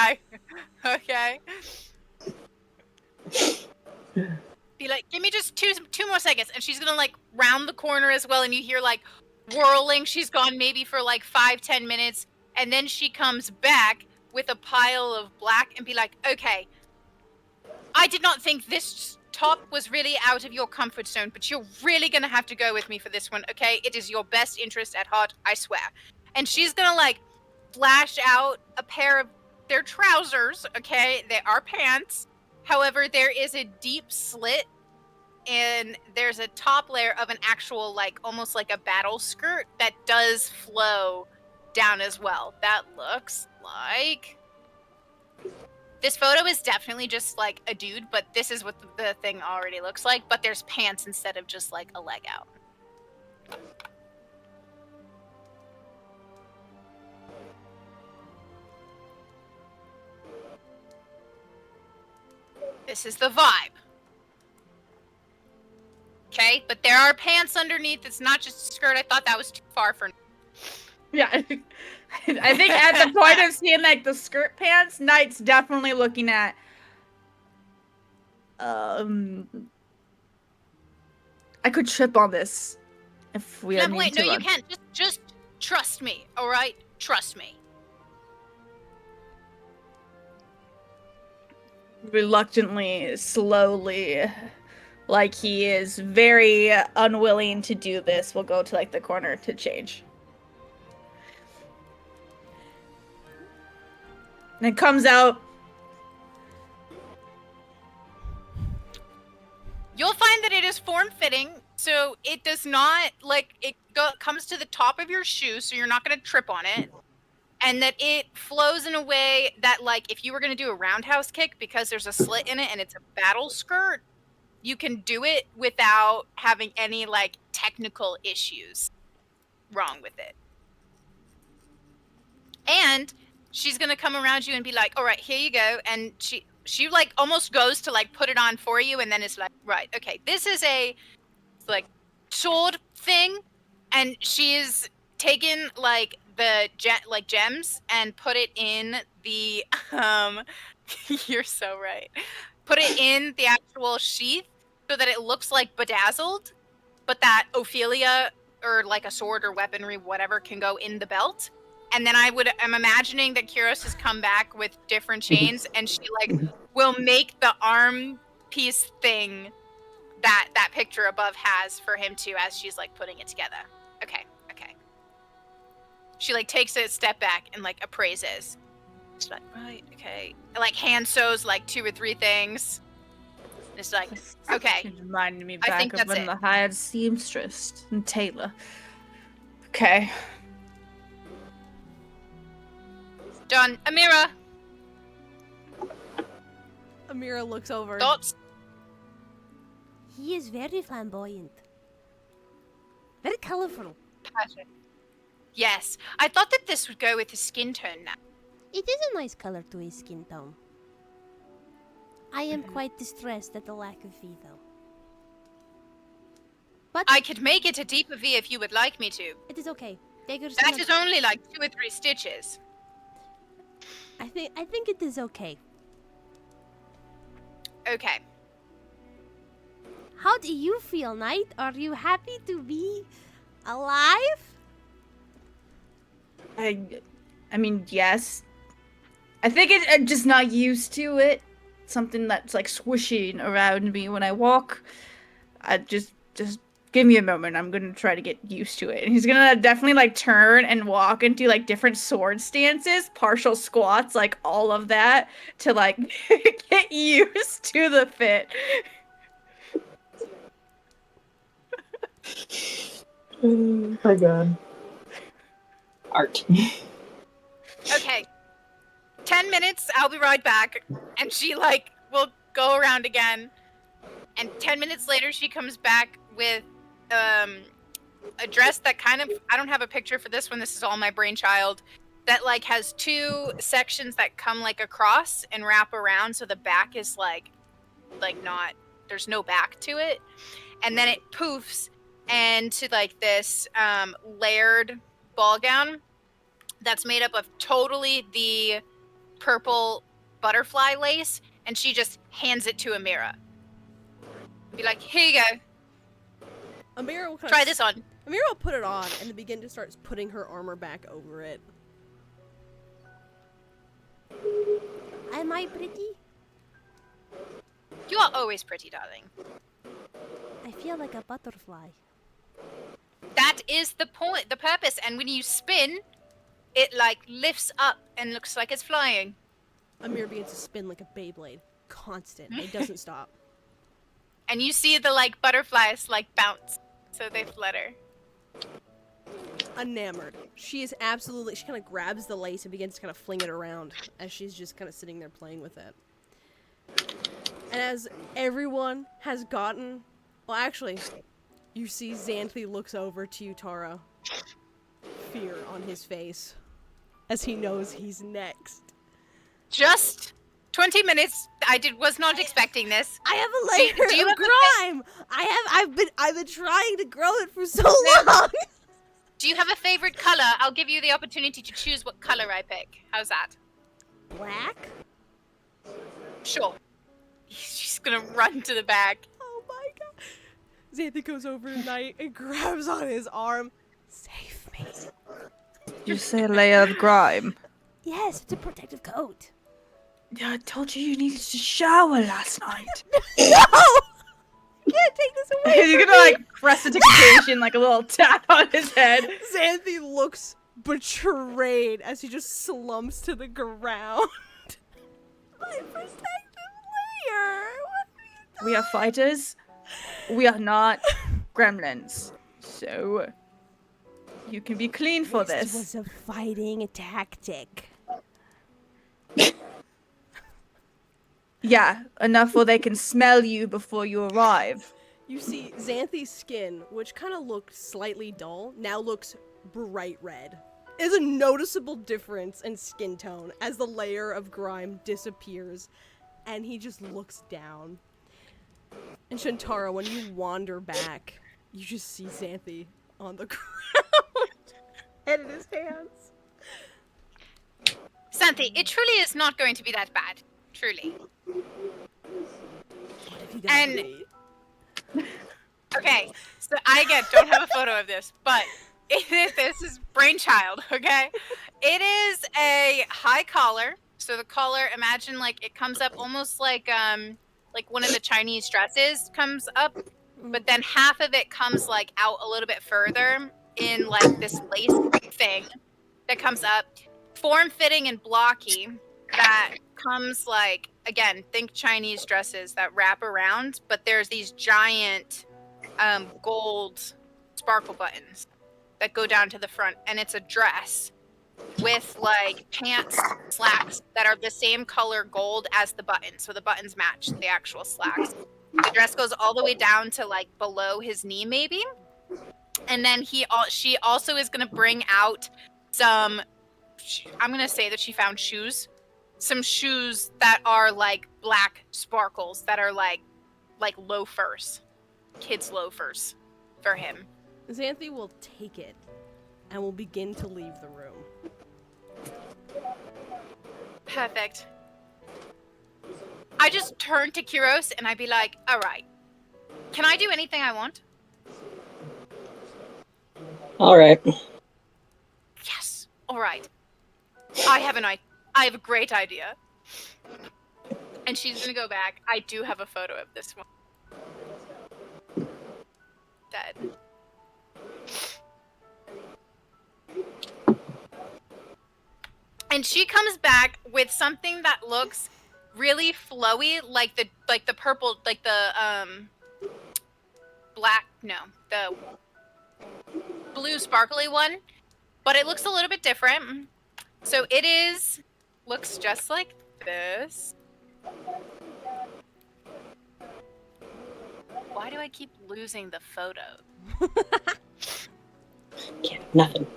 okay? Be like, give me just two more seconds. And she's gonna like round the corner as well, and you hear like whirling. She's gone maybe for like 5-10 minutes, and then she comes back with a pile of black and be like, okay, I did not think this top was really out of your comfort zone, but you're really gonna have to go with me for this one, okay? It is your best interest at heart, I swear. And she's gonna like flash out a pair of their trousers, okay? They are pants. However, there is a deep slit and there's a top layer of an actual like almost like a battle skirt that does flow down as well. That looks like this photo is definitely just like a dude, but this is what the thing already looks like, but there's pants instead of just like a leg out. This is the vibe. Okay, but there are pants underneath. It's not just a skirt. I thought that was too far for. Yeah. I think at the point of seeing like the skirt pants, Knight's definitely looking at I could trip on this if we had No, wait, to no, you run. can't. Just trust me, all right? Trust me. Reluctantly, slowly, like he is very unwilling to do this, we'll go to like the corner to change. And it comes out. You'll find that it is form-fitting, so it does not, like, comes to the top of your shoe, so you're not going to trip on it. And that it flows in a way that, like, if you were going to do a roundhouse kick, because there's a slit in it and it's a battle skirt, you can do it without having any, like, technical issues wrong with it. And she's going to come around you and be like, all right, here you go. And she like almost goes to like put it on for you, and then it's like, right, okay, this is a like sword thing, and she's taken like the gems and put it in the you're so right, put it in the actual sheath so that it looks like bedazzled, but that Ophelia or like a sword or weaponry whatever can go in the belt. And then I'm imagining that Kyros has come back with different chains, and she like will make the arm piece thing that picture above has for him too, as she's like putting it together. Okay. She like takes a step back and like appraises. She's like, right, okay. And, like hand sews like 2 or 3 things. It's like, okay. It reminded me I back think of that's when it. the hired seamstress and Taylor. Okay. Done. Amira, Amira looks over. thoughts? He is very flamboyant. Very colorful. Yes. I thought that this would go with his skin tone now. It is a nice color to his skin tone. I am quite distressed at the lack of V, though. But I could make it a deeper V if you would like me to. it is okay. Daggers That cannot- is only like 2 or 3 stitches. I think it is okay. Okay. How do you feel, Knight? Are you happy to be alive? I mean, yes. I think I'm just not used to it. Something that's like swishing around me when I walk. Just give me a moment. I'm gonna try to get used to it. And he's gonna definitely like turn and walk and do like different sword stances, partial squats, like all of that to like get used to the fit. Oh my god. Art. Okay. 10 minutes, I'll be right back. And she, like, will go around again. And 10 minutes later, she comes back with a dress that kind of, I don't have a picture for this one, this is all my brainchild, that, like, has 2 sections that come, like, across and wrap around, so the back is, like not, there's no back to it. And then it poofs into, like, this layered ball gown that's made up of totally the purple butterfly lace, and she just hands it to Amira. Be like, here you go. Amira will Try this on. Amira will put it on and then begin to start putting her armor back over it. Am I pretty? You are always pretty, darling. I feel like a butterfly. That is the point, the purpose. And when you spin, it like lifts up and looks like it's flying. Amira begins to spin like a Beyblade. Constant. It doesn't stop. And you see the like butterflies like bounce, so they flutter. Enamored. She is absolutely, she kind of grabs the lace and begins to kind of fling it around as she's just kind of sitting there playing with it. And as everyone has gotten, well actually, you see Xanthi looks over to you, Tara. Fear on his face as he knows he's next. Just 20 minutes. Was not expecting this. I have a layer do you of have a grime. I've been trying to grow it for so long. Do you have a favorite color? I'll give you the opportunity to choose what color I pick. How's that? Black? Sure. She's gonna run to the bag. Oh my god. Xanthi goes over tonight and grabs on his arm. Save me. You say a layer of grime. Yes, it's a protective coat. Yeah, I told you needed to shower last night. No! You can't take this away. He's gonna like prestidigitation, like a little tap on his head. Xanthi looks betrayed as he just slumps to the ground. My protective layer. What have you We are fighters. We are not gremlins. So you can be clean for This this. was a fighting tactic. Yeah, enough where they can smell you before you arrive. You see, Xanthi's skin, which kind of looked slightly dull, now looks bright red. There's a noticeable difference in skin tone as the layer of grime disappears, and he just looks down. And Shantara, when you wander back, you just see Xanthi on the ground, head in his hands. Xanthi, it truly is not going to be that bad. Truly. What have you done And- to me? Okay, so I again don't have a photo of this, but this is brainchild, okay? It is a high collar. So the collar, imagine like it comes up almost like one of the Chinese dresses comes up, but then half of it comes like out a little bit further in like this lace thing that comes up, form-fitting and blocky, that comes like, again, think Chinese dresses that wrap around, but there's these giant gold sparkle buttons that go down to the front, and it's a dress with like pants, slacks that are the same color gold as the buttons, so the buttons match the actual slacks. The dress goes all the way down to like below his knee maybe, and then she also is going to bring out some, I'm going to say that she found shoes, some shoes that are like black sparkles that are like loafers, kids loafers for him. Xanthi will take it and will begin to leave the room. Perfect. I just turn to Kyros and I'd be like, all right, can I do anything I want? All right. Yes. All right. I have a great idea. And she's gonna go back. I do have a photo of this one. dead. And she comes back with something that looks really flowy, like the purple, like the black, no, the blue sparkly one, but it looks a little bit different. So looks just like this. Why do I keep losing the photo? Can't, nothing.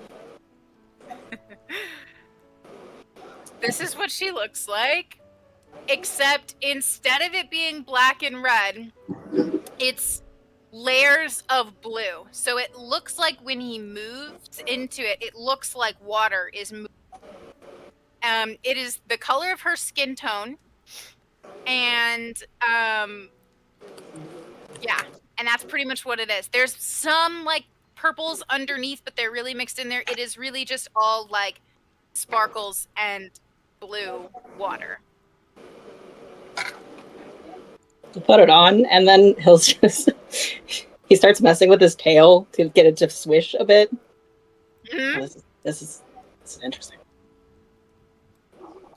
This is what she looks like, except instead of it being black and red, it's layers of blue. So it looks like when he moves into it, it looks like water is moving. It is the color of her skin tone, and yeah, and that's pretty much what it is. There's some like purples underneath, but they're really mixed in there. It is really just all like sparkles and blue water. He'll put it on, and then he'll just he starts messing with his tail to get it to swish a bit. Mhm. Oh, this is interesting.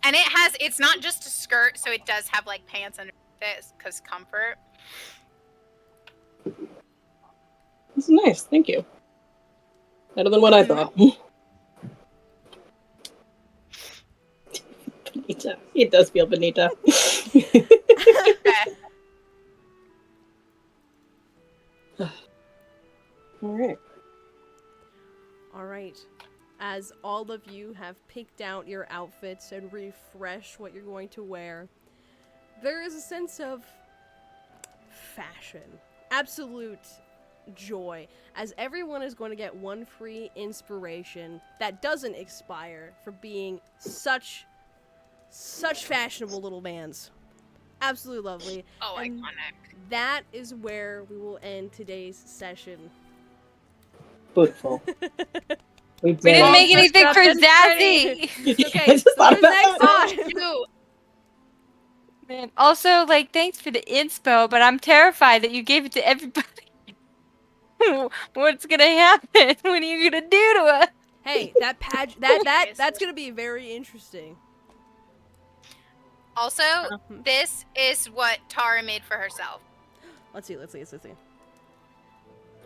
And it's not just a skirt, so it does have like pants underneath it because comfort. This is nice, thank you. Better than what I thought. Benita. It does feel Benita. Alright. Alright. As all of you have picked out your outfits and refreshed what you're going to wear, there is a sense of fashion. Absolute joy. As everyone is going to get one free inspiration that doesn't expire for being such fashionable little bands. Absolutely lovely. Oh, And iconic. that is where we will end today's session. Beautiful. We We didn't it. make anything for That's Zazzy. Okay, I just so thought there's about next that. time. Shoot. Man. Also, like, thanks for the inspo, but I'm terrified that you gave it to everybody. What's gonna happen? What are you gonna do to us? Hey, that that's gonna be very interesting. Also, this is what Tara made for herself. Let's see.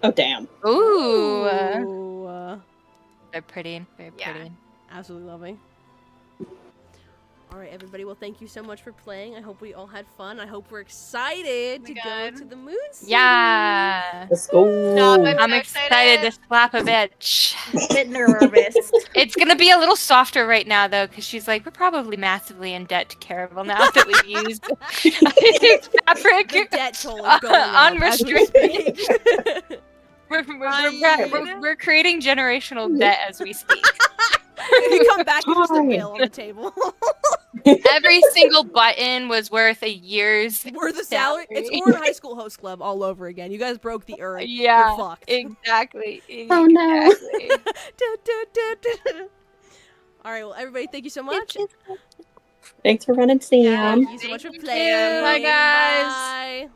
Oh damn. Ooh. Ooh, They're pretty. Very Yeah. pretty. absolutely lovely. All right, everybody. Well, thank you so much for playing. I hope we all had fun. I hope we're excited Oh to my go God. to the moon. Yeah. Let's go. I'm so excited to excited. slap a bitch. Bit nervous. It's gonna be a little softer right now, though, because she's like, we're probably massively in debt to Caravel now that we've used his fabric. The debt toll is going up as we Unrestricted. speak. We're creating generational debt as we speak. You come back and just a bill on the table. Every single button was worth a year's. We're the salary. It's Salary. Orin High School Host Club all over again. You guys broke the urn. Yeah, You're fucked. exactly. Oh, no. Exactly. All right, well, everybody, thank you so much. Thanks for running, Sam. Thank you so much for Thank you. playing. Bye, guys. Bye.